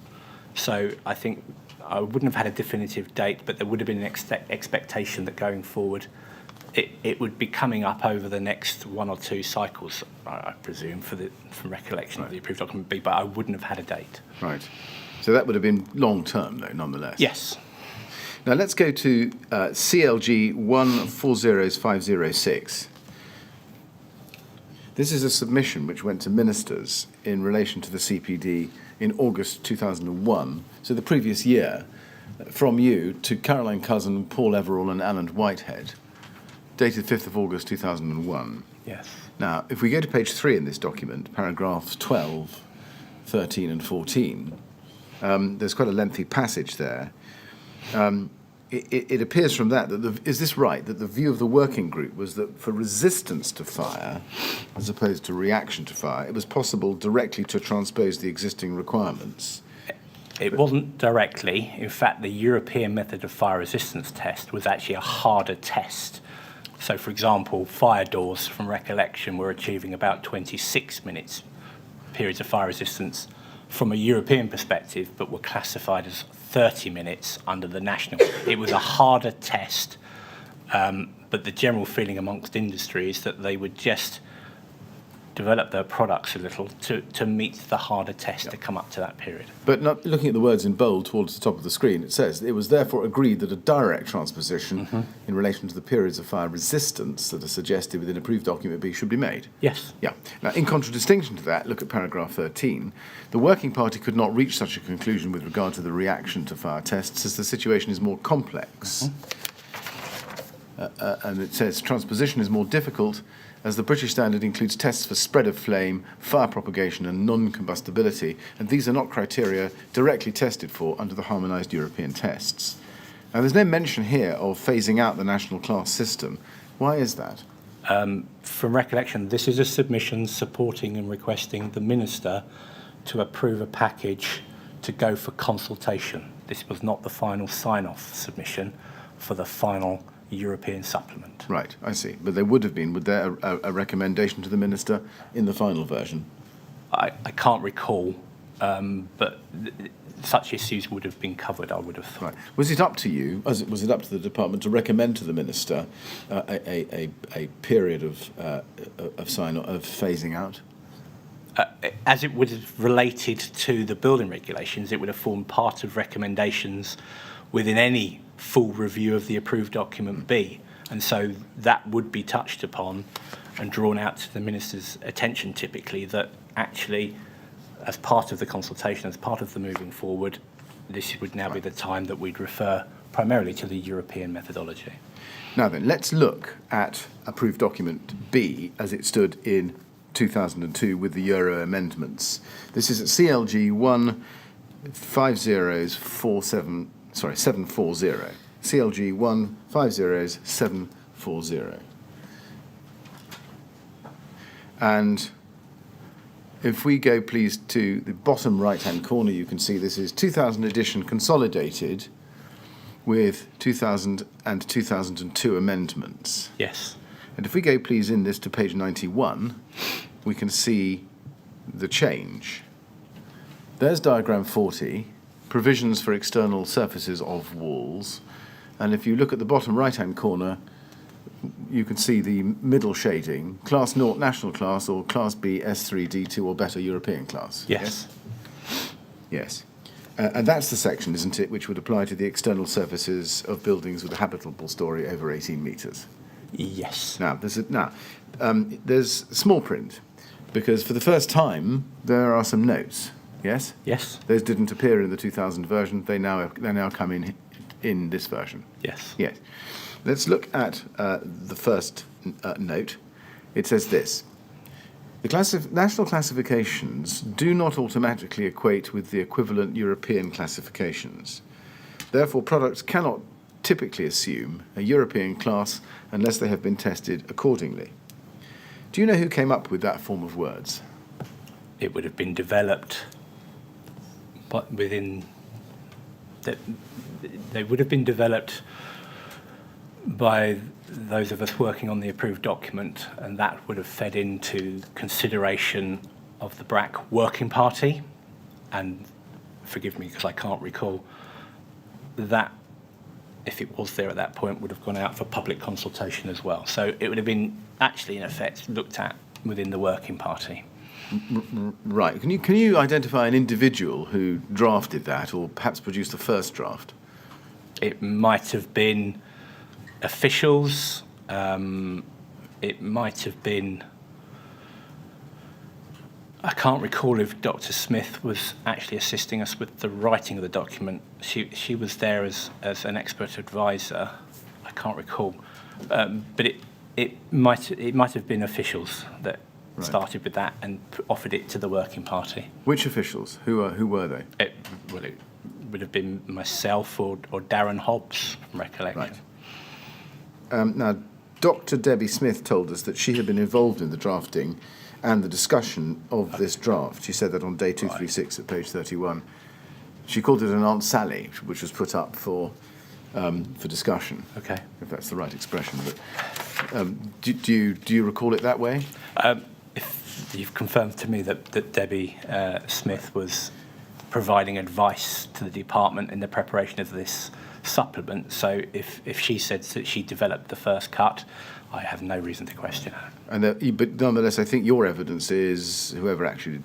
So I think I wouldn't have had a definitive date, but there would have been an expectation that going forward it would be coming up over the next one or two cycles, I presume, from recollection of the approved document B, but I wouldn't have had a date. Right. So that would have been long term, though, nonetheless. Yes. Now let's go to CLG 140506. This is a submission which went to ministers in relation to the CPD in August 2001, so the previous year, from you to Caroline Cousin, Paul Everall and Alan Whitehead, dated 5th of August 2001. Yes. Now, if we go to page 3 in this document, paragraphs 12, 13 and 14, there's quite a lengthy passage there. It appears from that is this right, that the view of the working group was that for resistance to fire, as opposed to reaction to fire, it was possible directly to transpose the existing requirements? It wasn't directly. In fact, the European method of fire resistance test was actually a harder test. So, for example, fire doors, from recollection, were achieving about 26 minutes periods of fire resistance from a European perspective, but were classified as 30 minutes under the national. It was a harder test, but the general feeling amongst industry is that they would just develop their products a little to meet the harder test to come up to that period. But not looking at the words in bold towards the top of the screen, it says, it was therefore agreed that a direct transposition in relation to the periods of fire resistance that are suggested within approved document B should be made. Yes. Yeah. Now, in contradistinction to that, look at paragraph 13. The working party could not reach such a conclusion with regard to the reaction to fire tests as the situation is more complex. And it says transposition is more difficult as the British standard includes tests for spread of flame, fire propagation and non-combustibility, and these are not criteria directly tested for under the harmonised European tests. Now, there's no mention here of phasing out the national class system. Why is that? From recollection, this is a submission supporting and requesting the Minister to approve a package to go for consultation. This was not the final sign-off submission for the final European supplement. Right, I see. But there would have been, would there, a recommendation to the Minister in the final version? I can't recall, but such issues would have been covered, I would have thought. Right. Was it up to you, was it up to the department to recommend to the Minister a period of phasing out? As it would have related to the building regulations, it would have formed part of recommendations within any full review of the approved document B. And so that would be touched upon and drawn out to the Minister's attention typically, that actually, as part of the consultation, as part of the moving forward, this would now be the time that we'd refer primarily to the European methodology. Now then, let's look at approved document B as it stood in 2002 with the Euro amendments. This is at CLG 740. CLG 150740. And if we go, please, to the bottom right-hand corner, you can see this is 2000 edition consolidated with 2000 and 2002 amendments. Yes. And if we go, please, in this to page 91, we can see the change. There's diagram 40, provisions for external surfaces of walls. And if you look at the bottom right-hand corner, you can see the middle shading, Class 0 national class or Class B S3 D2 or better European class. Yes. Yes. And that's the section, isn't it, which would apply to the external surfaces of buildings with a habitable story over 18 metres. Yes. Now, there's small print, because for the first time there are some notes. Yes. Yes. Those didn't appear in the 2000 version. They now come in this version. Yes. Yes. Let's look at the first note. It says this. The national classifications do not automatically equate with the equivalent European classifications. Therefore, products cannot typically assume a European class unless they have been tested accordingly. Do you know who came up with that form of words? It would have been developed, but within that they would have been developed by those of us working on the approved document, and that would have fed into consideration of the BRAC working party. And forgive me because I can't recall that, if it was there at that point, would have gone out for public consultation as well. So it would have been actually, in effect, looked at within the working party. Right. Can you identify an individual who drafted that, or perhaps produced the first draft? It might have been officials. It might have been. I can't recall if Dr. Smith was actually assisting us with the writing of the document. She was there as an expert advisor. I can't recall, but it might have been officials that started with that and offered it to the working party. Which officials? Who were they? It would have been myself or Darren Hobbs, from recollection. Right. Now, Dr. Debbie Smith told us that she had been involved in the drafting and the discussion of this draft. She said that on day 236 at page 31. She called it an Aunt Sally, which was put up for discussion. Okay. If that's the right expression. But do you recall it that way? If you've confirmed to me that Debbie Smith was providing advice to the department in the preparation of this supplement, so if she said that she developed the first cut, I have no reason to question her. But nonetheless, I think your evidence is whoever actually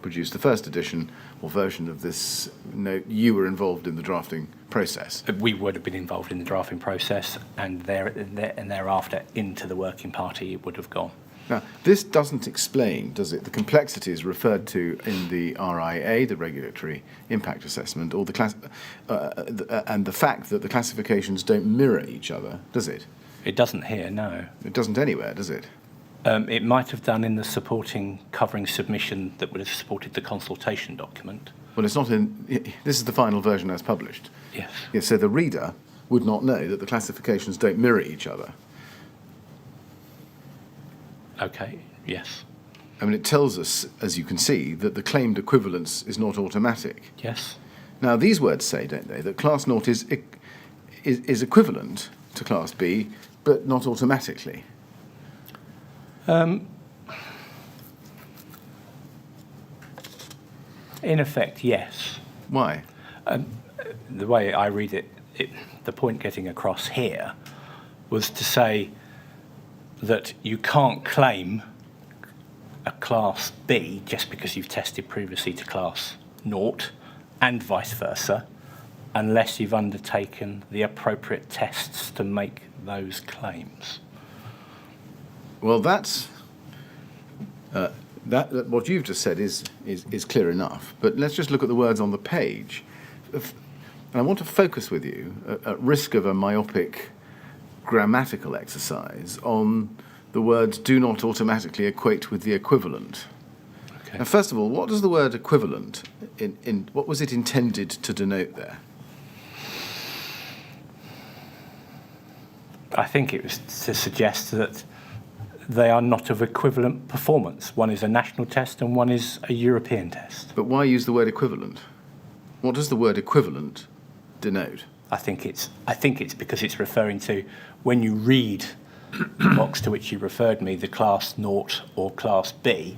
produced the first edition or version of this note, you were involved in the drafting process. We would have been involved in the drafting process, and thereafter into the working party it would have gone. Now, this doesn't explain, does it, the complexities referred to in the RIA, the Regulatory Impact Assessment, or and the fact that the classifications don't mirror each other, does it? It doesn't here, no. It doesn't anywhere, does it? It might have done in the supporting covering submission that would have supported the consultation document. Well, it's not in. This is the final version as published. Yes. Yes, so the reader would not know that the classifications don't mirror each other. Okay, yes. I mean, it tells us, as you can see, that the claimed equivalence is not automatic. Yes. Now, these words say, don't they, that Class 0 is equivalent to Class B, but not automatically. In effect, yes. Why? The way I read it, the point getting across here was to say that you can't claim a Class B just because you've tested previously to Class 0 and vice versa, unless you've undertaken the appropriate tests to make those claims. Well, that's that what you've just said is clear enough. But let's just look at the words on the page, and I want to focus with you, at risk of a myopic grammatical exercise, on the words "do not automatically equate with the equivalent." Okay. Now, first of all, what does the word equivalent in what was it intended to denote there? I think it was to suggest that they are not of equivalent performance. One is a national test and one is a European test. But why use the word equivalent? What does the word equivalent denote? I think it's because it's referring to, when you read the box to which you referred me, the class naught or class B,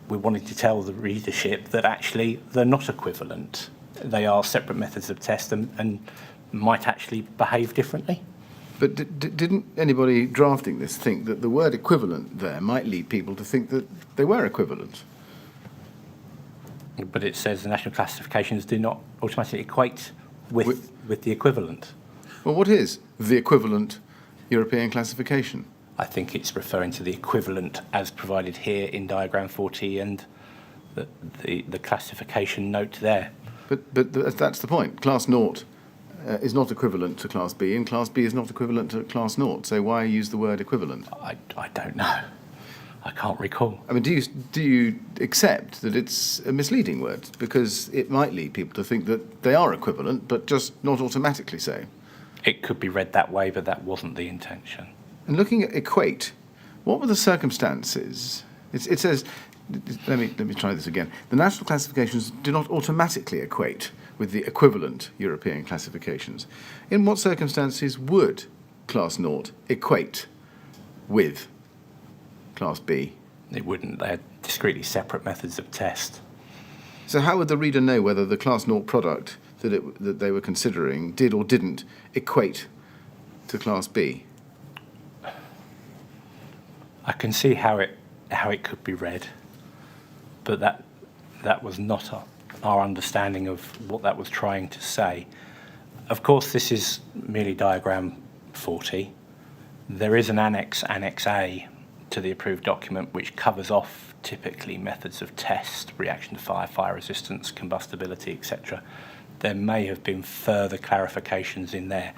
we wanted to tell the readership that actually they're not equivalent. They are separate methods of test and might actually behave differently. But didn't anybody drafting this think that the word equivalent there might lead people to think that they were equivalent? But it says the national classifications do not automatically equate with the equivalent. Well, what is the equivalent European classification? I think it's referring to the equivalent as provided here in diagram 40 and the classification note there. But that's the point. Class naught is not equivalent to class B, and class B is not equivalent to class naught. So why use the word equivalent? I don't know. I can't recall. I mean, do you accept that it's a misleading word, because it might lead people to think that they are equivalent, but just not automatically so? It could be read that way, but that wasn't the intention. And looking at equate, what were the circumstances? It says, let me try this again. The national classifications do not automatically equate with the equivalent European classifications. In what circumstances would class naught equate with class B? It wouldn't. They're discretely separate methods of test. So how would the reader know whether the class naught product that they were considering did or didn't equate to class B? I can see how it could be read, but that was not our understanding of what that was trying to say. Of course, this is merely diagram 40. There is an Annex A, to the approved document, which covers off typically methods of test, reaction to fire, fire resistance, combustibility, etc. There may have been further clarifications in there,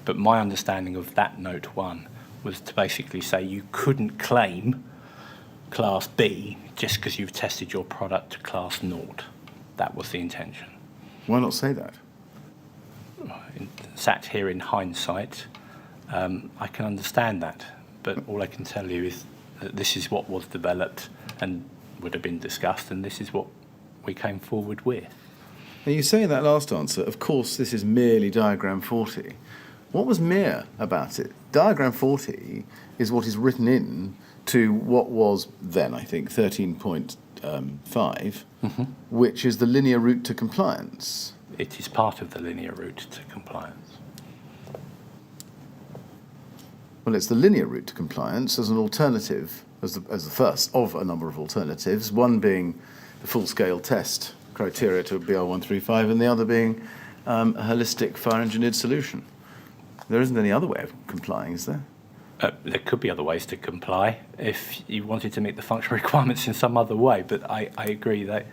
but my understanding of that note 1 was to basically say you couldn't claim class B just because you've tested your product to class naught. That was the intention. Why not say that? Sat here in hindsight, I can understand that, but all I can tell you is that this is what was developed and would have been discussed, and this is what we came forward with. And you say in that last answer, of course, this is merely diagram 40. What was mere about it? Diagram 40 is what is written in to what was then, I think, 13.5, which is the linear route to compliance. It is part of the linear route to compliance. Well, it's the linear route to compliance as an alternative, as the first of a number of alternatives, one being the full-scale test criteria to BR135 and the other being a holistic fire-engineered solution. There isn't any other way of complying, is there? There could be other ways to comply if you wanted to meet the functional requirements in some other way, but I agree that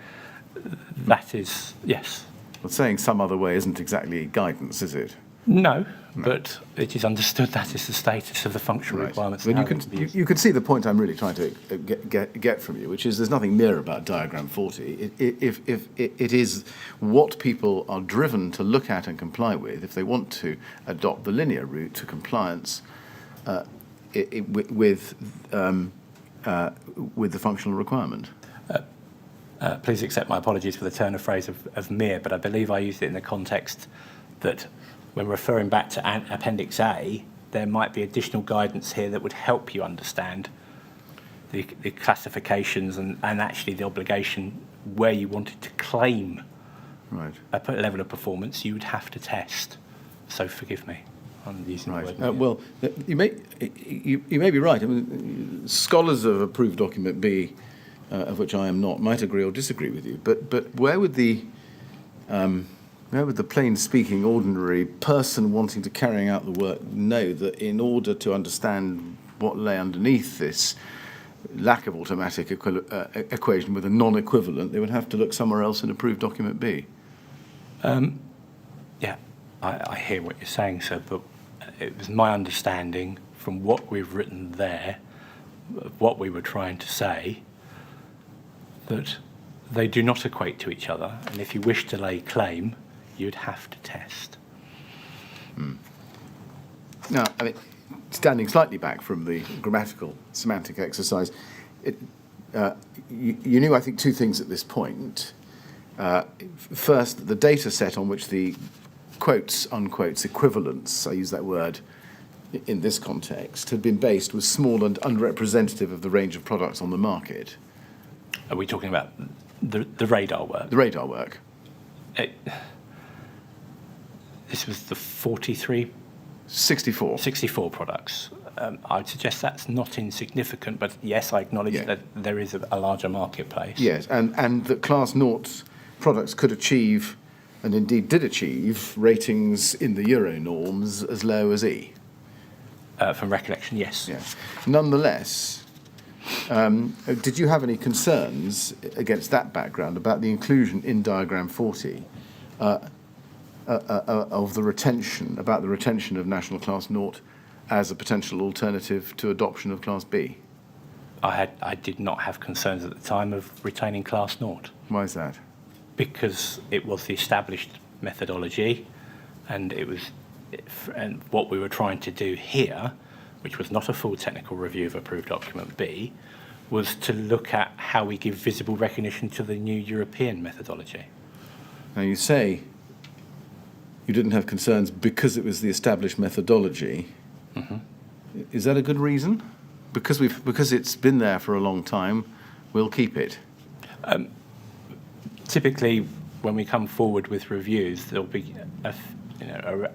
is, yes. Well, saying some other way isn't exactly guidance, is it? No, but it is understood that is the status of the functional requirements. Well, you can see the point I'm really trying to get from you, which is there's nothing mere about diagram 40. If it is what people are driven to look at and comply with, if they want to adopt the linear route to compliance with the functional requirement. Please accept my apologies for the turn of phrase of mere, but I believe I used it in the context that when referring back to Appendix A, there might be additional guidance here that would help you understand the classifications and actually the obligation where you wanted to claim a level of performance, you would have to test. So forgive me on using the word. Well, you may be right. I mean, scholars of approved document B, of which I am not, might agree or disagree with you. But where would the plain-speaking, ordinary person wanting to carry out the work know that in order to understand what lay underneath this lack of automatic equation with a non-equivalent, they would have to look somewhere else in approved document B? Yeah, I hear what you're saying, sir, but it was my understanding from what we've written there, what we were trying to say, that they do not equate to each other, and if you wish to lay claim, you'd have to test. Now, I mean, standing slightly back from the grammatical semantic exercise, you knew, I think, two things at this point. First, that the data set on which the quotes, unquotes, equivalence, I use that word in this context, had been based was small and unrepresentative of the range of products on the market. Are we talking about the radar work? The radar work. This was the 43? 64. 64 products. I'd suggest that's not insignificant, but yes, I acknowledge that there is a larger marketplace. Yes, and that Class Naught products could achieve, and indeed did achieve, ratings in the Euro norms as low as E. From recollection, yes. Yes. Nonetheless, did you have any concerns against that background about the inclusion in diagram 40 of the retention, about the retention of National Class Naught as a potential alternative to adoption of Class B? I did not have concerns at the time of retaining Class Naught. Why is that? Because it was the established methodology, and and what we were trying to do here, which was not a full technical review of approved document B, was to look at how we give visible recognition to the new European methodology. Now, you say you didn't have concerns because it was the established methodology. Mm-hmm. Is that a good reason? Because it's been there for a long time, we'll keep it. Typically, when we come forward with reviews, there'll be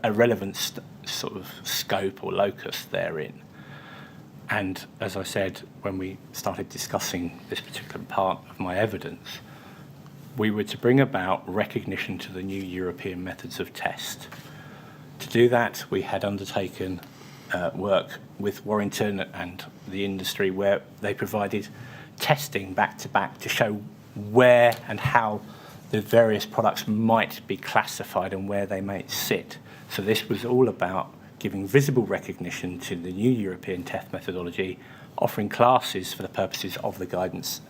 a relevant sort of scope or locus therein. And as I said, when we started discussing this particular part of my evidence, we were to bring about recognition to the new European methods of test. To do that, we had undertaken work with Warrington and the industry where they provided testing back to back to show where and how the various products might be classified and where they might sit. So this was all about giving visible recognition to the new European test methodology, offering classes for the purposes of the guidance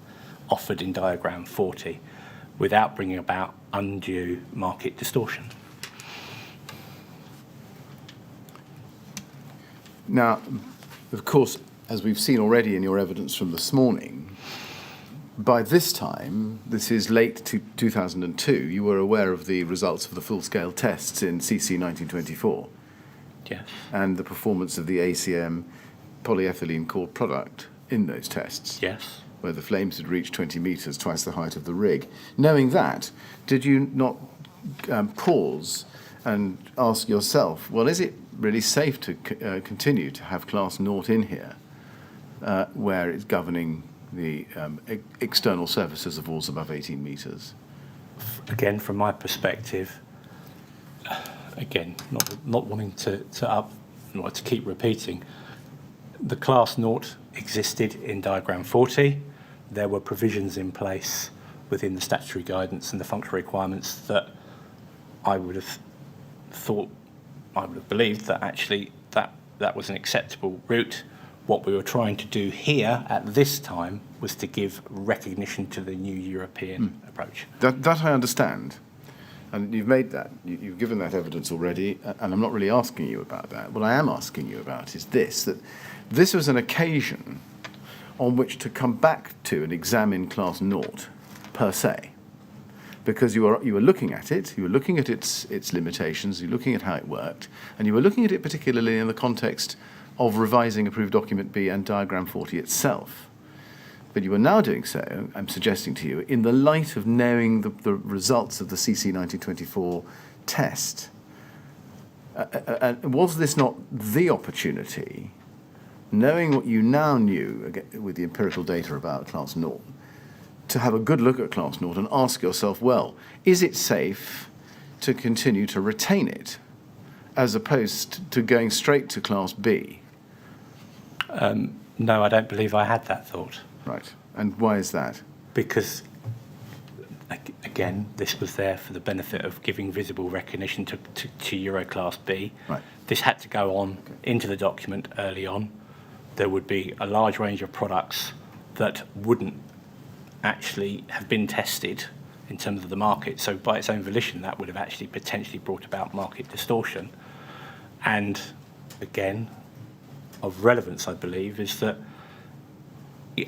offered in diagram 40, without bringing about undue market distortion. Now, of course, as we've seen already in your evidence from this morning, by this time, this is late 2002, you were aware of the results of the full-scale tests in CC 1924. Yes. And the performance of the ACM polyethylene core product in those tests. Yes. Where the flames had reached 20 metres, twice the height of the rig. Knowing that, did you not pause and ask yourself, well, is it really safe to continue to have Class Naught in here, where it's governing the external surfaces of walls above 18 metres? Again, from my perspective, again, not wanting to keep repeating, the Class Naught existed in diagram 40. There were provisions in place within the statutory guidance and the functional requirements that I would have believed that actually that was an acceptable route. What we were trying to do here at this time was to give recognition to the new European approach. That I understand. And you've made that, you've given that evidence already, and I'm not really asking you about that. What I am asking you about is this, that this was an occasion on which to come back to and examine Class Naught per se. Because you were looking at it, you were looking at its limitations, you were looking at how it worked, and you were looking at it particularly in the context of revising Approved Document B and Diagram 40 itself. But you are now doing so, I'm suggesting to you, in the light of knowing the results of the CC 1924 test. Was this not the opportunity, knowing what you now knew with the empirical data about Class Naught, to have a good look at Class Naught and ask yourself, well, is it safe to continue to retain it, as opposed to going straight to Class B? No, I don't believe I had that thought. Right. And why is that? Because, again, this was there for the benefit of giving visible recognition to Euro Class B. Right. This had to go on into the document early on. There would be a large range of products that wouldn't actually have been tested in terms of the market. So by its own volition, that would have actually potentially brought about market distortion. And again, of relevance, I believe, is that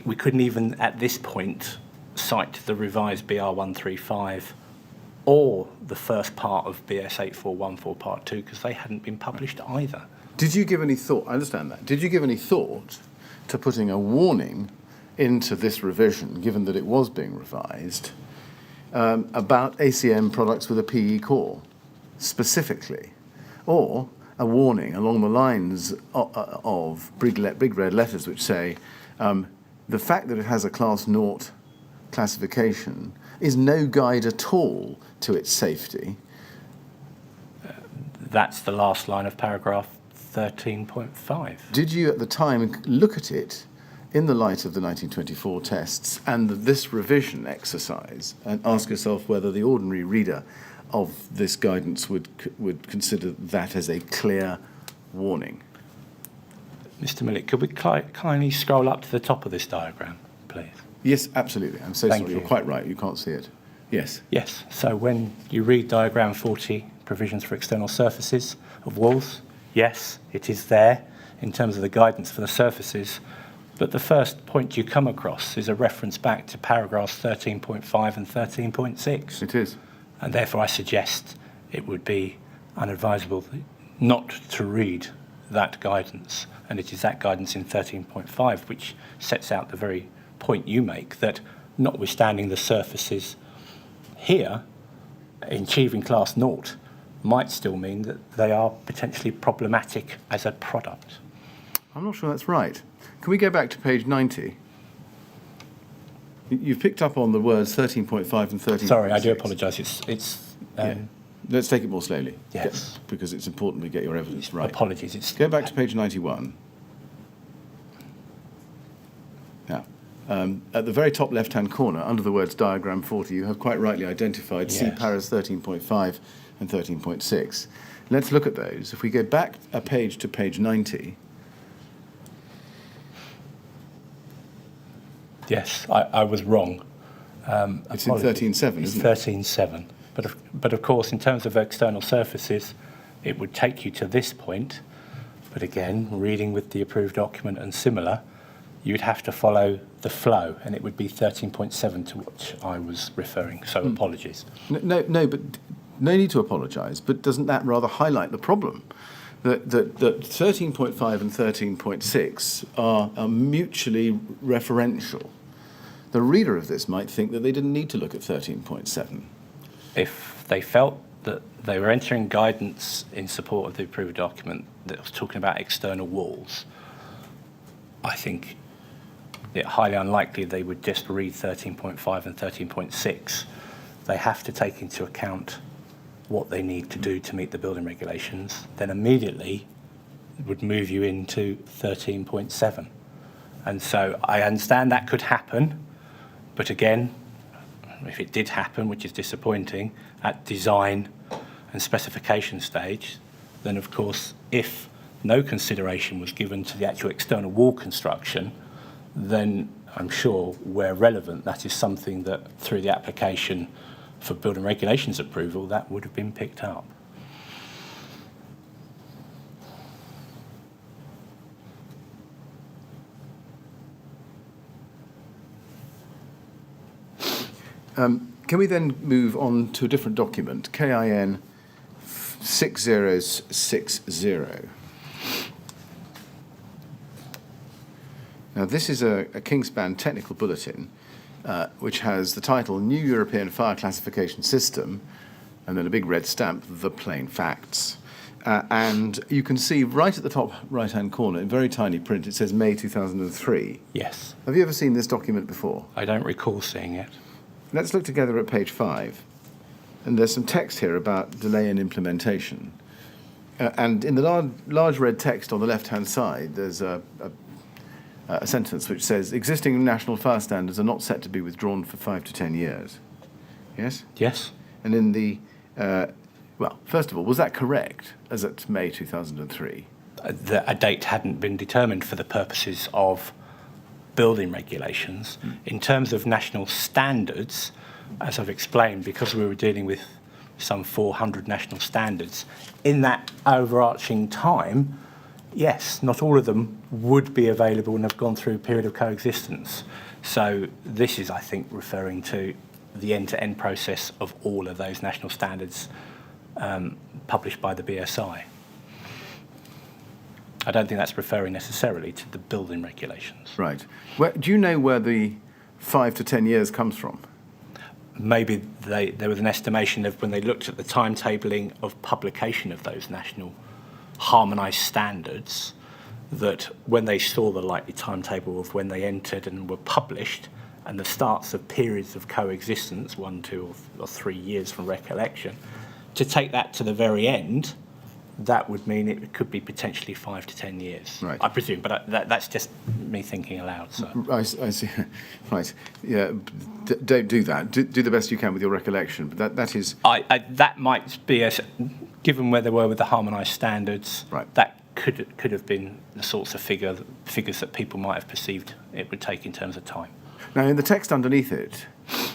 we couldn't even at this point cite the revised BR 135 or the first part of BS 8414 Part 2 because they hadn't been published either. Did you give any thought, I understand that, did you give any thought to putting a warning into this revision, given that it was being revised, about ACM products with a PE core, specifically? Or a warning along the lines of big red letters which say, the fact that it has a Class naught classification is no guide at all to its safety. That's the last line of paragraph 13.5. Did you at the time look at it in the light of the 1924 tests and this revision exercise and ask yourself whether the ordinary reader of this guidance would consider that as a clear warning? Mr. Millett, could we kindly scroll up to the top of this diagram, please? Yes, absolutely. I'm so Thank sorry. you. You're quite right. You can't see it. Yes. Yes. So when you read diagram 40, provisions for external surfaces of walls, yes, it is there in terms of the guidance for the surfaces. But the first point you come across is a reference back to paragraphs 13.5 and 13.6. It is. And therefore I suggest it would be unadvisable not to read that guidance. And it is that guidance in 13.5 which sets out the very point you make, that notwithstanding the surfaces here, achieving Class naught might still mean that they are potentially problematic as a product. I'm not sure that's right. Can we go back to page 90? You've picked up on the words 13.5 and 13.6. Sorry, I do apologise. Yeah. Let's take it more slowly. Yes. Because it's important we get your evidence right. Apologies. Go back to page 91. Now, at the very top left-hand corner, under the words diagram 40, you have quite rightly identified C paras 13.5 and 13.6. Let's look at those. If we go back a page to page 90. Yes, I was wrong. It's in 13.7, isn't it? 13.7. But of course, in terms of external surfaces, it would take you to this point. But again, reading with the approved document and similar, you'd have to follow the flow, and it would be 13.7 to which I was referring. So apologies. No, but no need to apologise. But doesn't that rather highlight the problem? That 13.5 and 13.6 are mutually referential. The reader of this might think that they didn't need to look at 13.7. If they felt that they were entering guidance in support of the approved document that was talking about external walls, I think it's highly unlikely they would just read 13.5 and 13.6. They have to take into account what they need to do to meet the building regulations, then immediately would move you into 13.7. And so I understand that could happen, but again, if it did happen, which is disappointing, at design and specification stage, then of course, if no consideration was given to the actual external wall construction, then I'm sure where relevant, that is something that through the application for building regulations approval, that would have been picked up. Can we then move on to a different document, KIN 6060? Now, this is a Kingspan technical bulletin, which has the title New European Fire Classification System, and then a big red stamp, The Plain Facts. And you can see right at the top right-hand corner, in very tiny print, it says May 2003. Yes. Have you ever seen this document before? I don't recall seeing it. Let's look together at page 5. And there's some text here about delay in implementation. And in the large red text on the left-hand side, there's a sentence which says, existing national fire standards are not set to be withdrawn for 5 to 10 years. Yes? Yes. And in the, well, first of all, was that correct as at May 2003? A date hadn't been determined for the purposes of building regulations. In terms of national standards, as I've explained, because we were dealing with some 400 national standards, in that overarching time, Yes, not all of them would be available and have gone through a period of coexistence. So this is, I think, referring to the end-to-end process of all of those national standards published by the BSI. I don't think that's referring necessarily to the building regulations. Right. Do you know where the 5 to 10 years comes from? Maybe there was an estimation of when they looked at the timetabling of publication of those national harmonised standards, that when they saw the likely timetable of when they entered and were published and the starts of periods of coexistence, 1, 2 or 3 years from recollection, to take that to the very end, that would mean it could be potentially 5 to 10 years, right. I presume. But that's just me thinking aloud. So. I see. Right. Yeah. Don't do that. Do the best you can with your recollection. But that is. That might be given where they were with the harmonised standards. Right. That could have been the sorts of figures that people might have perceived it would take in terms of time. Now, in the text underneath it,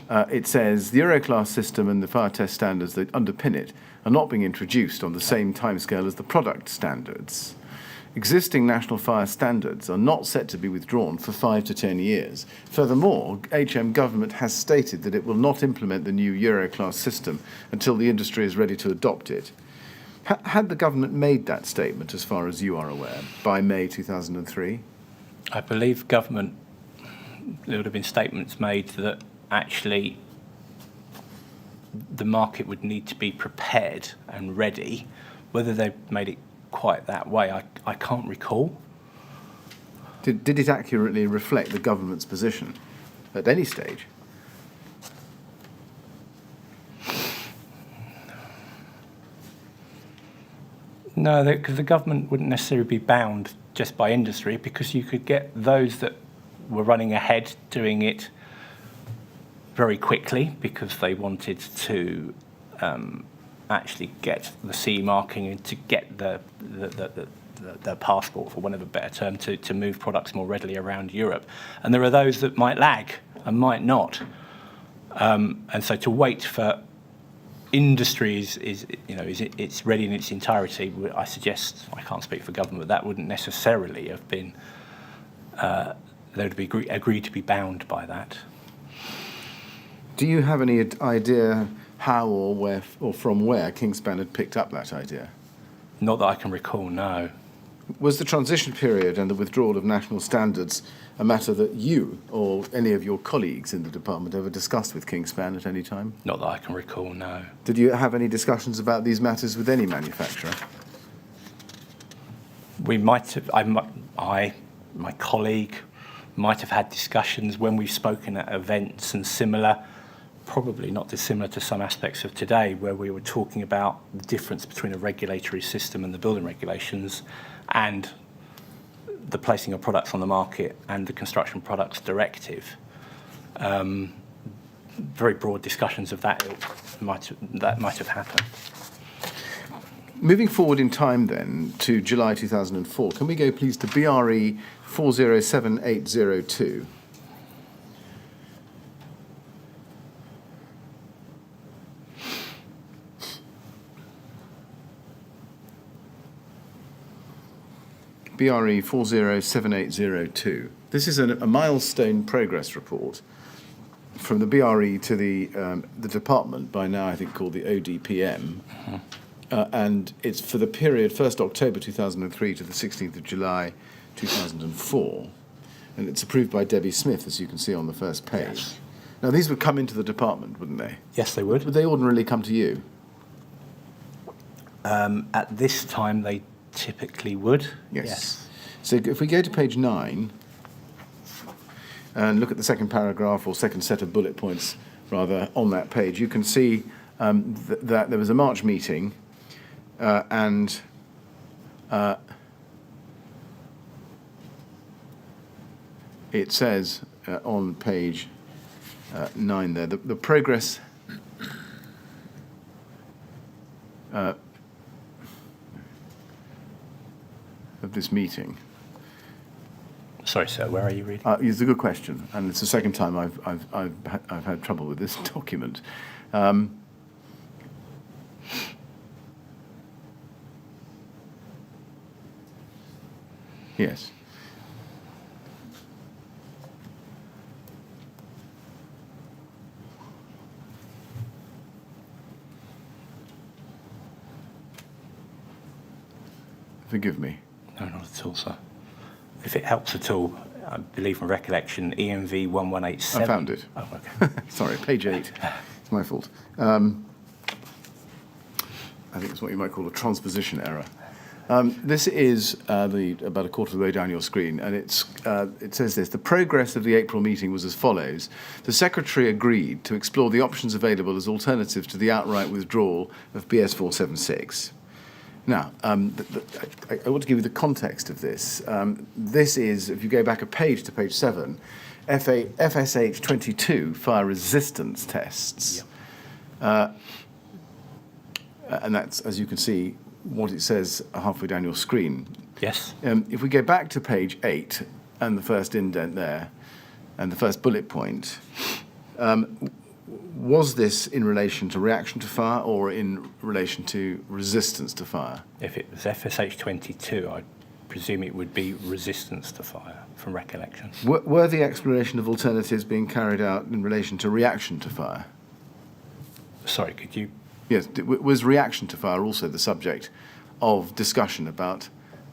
it says the Euroclass system and the fire test standards that underpin it are not being introduced on the same timescale as the product standards. Existing national fire standards are not set to be withdrawn for 5 to 10 years. Furthermore, HM government has stated that it will not implement the new Euroclass system until the industry is ready to adopt it. Had the government made that statement, as far as you are aware, by May 2003? I believe government, there would have been statements made that actually the market would need to be prepared and ready. Whether they made it quite that way, I can't recall. Did it accurately reflect the government's position at any stage? No, because the government wouldn't necessarily be bound just by industry, because you could get those that were running ahead doing it very quickly because they wanted to actually get the CE marking and to get the passport, for want of a better term, to move products more readily around Europe. And there are those that might lag and might not. And so to wait for industry it's ready in its entirety, I suggest, I can't speak for government, but that wouldn't necessarily have been, they would be agreed to be bound by that. Do you have any idea how or where or from where Kingspan had picked up that idea? Not that I can recall, no. Was the transition period and the withdrawal of national standards a matter that you or any of your colleagues in the department ever discussed with Kingspan at any time? Not that I can recall, no. Did you have any discussions about these matters with any manufacturer? We might have, my colleague, might have had discussions when we've spoken at events and similar, probably not dissimilar to some aspects of today, where we were talking about the difference between a regulatory system and the building regulations and the placing of products on the market and the construction products directive. Very broad discussions of that might have happened. Moving forward in time then to July 2004, can we go please to BRE 407802? BRE 407802. This is a milestone progress report from the BRE to the department, by now I think called the ODPM, and it's for the period 1st October 2003 to the 16th of July 2004, and it's approved by Debbie Smith, as you can see on the first page. Yes. Now these would come into the department, wouldn't they? Yes, they would. Would they ordinarily come to you? At this time, they typically would. Yes. So if we go to page 9 and look at the second paragraph or second set of bullet points rather on that page, you can see that there was a March meeting and it says on page 9 there, the progress of this meeting. Sorry, sir, where are you reading? It's a good question, and it's the second time I've had trouble with this document. Yes. Forgive me. No, not at all, sir. If it helps at all, I believe from recollection, EMV 1187. I found it. Oh, okay. Sorry, page 8. It's my fault. I think it's what you might call a transposition error. This is about a quarter of the way down your screen, and it says this. The progress of the April meeting was as follows. The Secretary agreed to explore the options available as alternatives to the outright withdrawal of BS 476. Now, I want to give you the context of this. This is, if you go back a page to page 7, FSH 22 fire resistance tests. Yep. And that's, as you can see, what it says halfway down your screen. Yes. If we go back to page 8 and the first indent there and the first bullet point, was this in relation to reaction to fire or in relation to resistance to fire? If it was FSH 22, I presume it would be resistance to fire, from recollection. Were the exploration of alternatives being carried out in relation to reaction to fire? Sorry, could you... Yes. Was reaction to fire also the subject of discussion about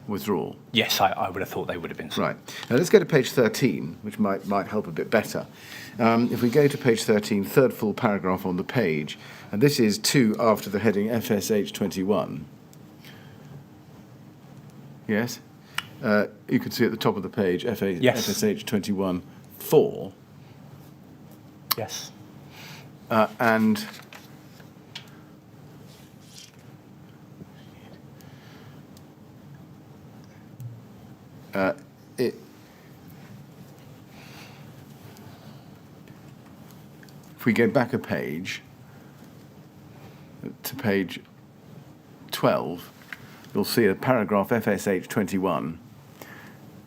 withdrawal? Yes, I would have thought they would have been. Right. Now let's go to page 13, which might help a bit better. If we go to page 13, third full paragraph on the page, and this is 2 after the heading FSH 21. Yes? You can see at the top of the page Yes. FSH 21 4. Yes. And if we go back a page to page 12, you'll see a paragraph FSH 21,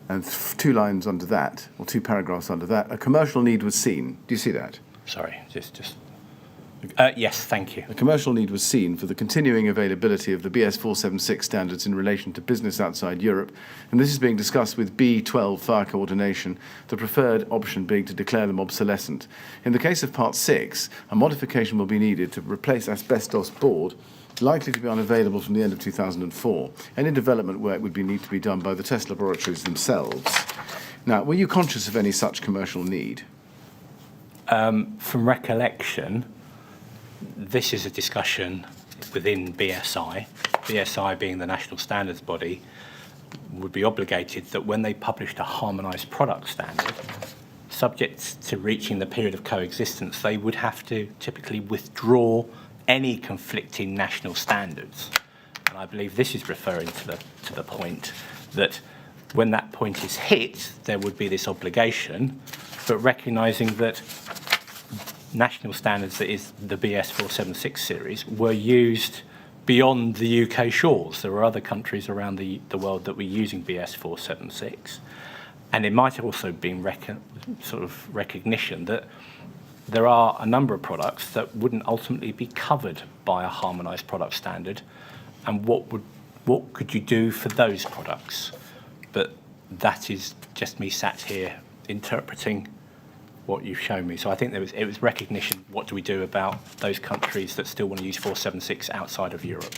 and 2 lines under that, or 2 paragraphs under that, a commercial need was seen. Do you see that? Sorry, just... yes, thank you. A commercial need was seen for the continuing availability of the BS 476 standards in relation to business outside Europe, and this is being discussed with B12 fire coordination, the preferred option being to declare them obsolescent. In the case of Part 6, a modification will be needed to replace asbestos board, likely to be unavailable from the end of 2004. Any development work would need to be done by the test laboratories themselves. Now, were you conscious of any such commercial need? From recollection, this is a discussion within BSI. BSI, being the national standards body, would be obligated that when they published a harmonised product standard, subject to reaching the period of coexistence, they would have to typically withdraw any conflicting national standards. And I believe this is referring to the point that when that point is hit, there would be this obligation, but recognising that national standards, that is the BS 476 series, were used beyond the UK shores. There were other countries around the world that were using BS 476. And it might have also been sort of recognition that there are a number of products that wouldn't ultimately be covered by a harmonised product standard, and what could you do for those products? But that is just me sat here interpreting what you've shown me. So I think it was recognition, what do we do about those countries that still want to use 476 outside of Europe?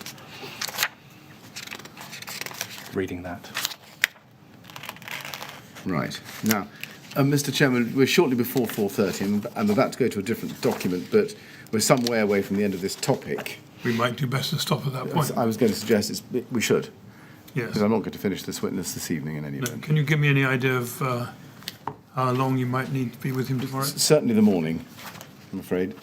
Reading that. Right. Now, Mr. Chairman, we're shortly before 4:30, and I'm about to go to a different document, but we're some way away from the end of this topic. We might do best to stop at that point. I was going to suggest we should, Yes. because I'm not going to finish this witness this evening in any No, event. can you give me any idea of how long you might need to be with him tomorrow? Certainly the morning, I'm afraid.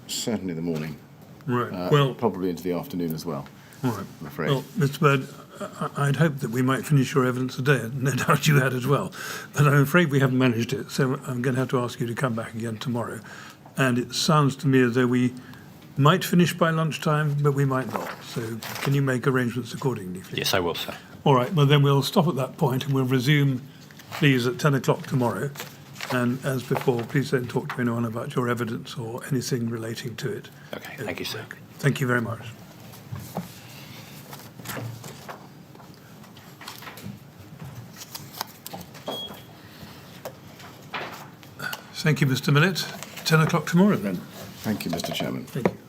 Certainly the morning. Right. Well, Probably into the afternoon as well, all right. I'm afraid. Well, Mr. Bird, I'd hoped that we might finish your evidence today, and no doubt you had as well. But I'm afraid we haven't managed it, so I'm going to have to ask you to come back again tomorrow. And it sounds to me as though we might finish by lunchtime, but we might not. So can you make arrangements accordingly, please? Yes, I will, sir. All right, well then we'll stop at that point and we'll resume, please, at 10 o'clock tomorrow. And as before, please don't talk to anyone about your evidence or anything relating to it. Okay, thank you, sir. Thank you very much. Thank you, Mr. Millett. 10 o'clock tomorrow then. Thank you, Mr. Chairman. Thank you.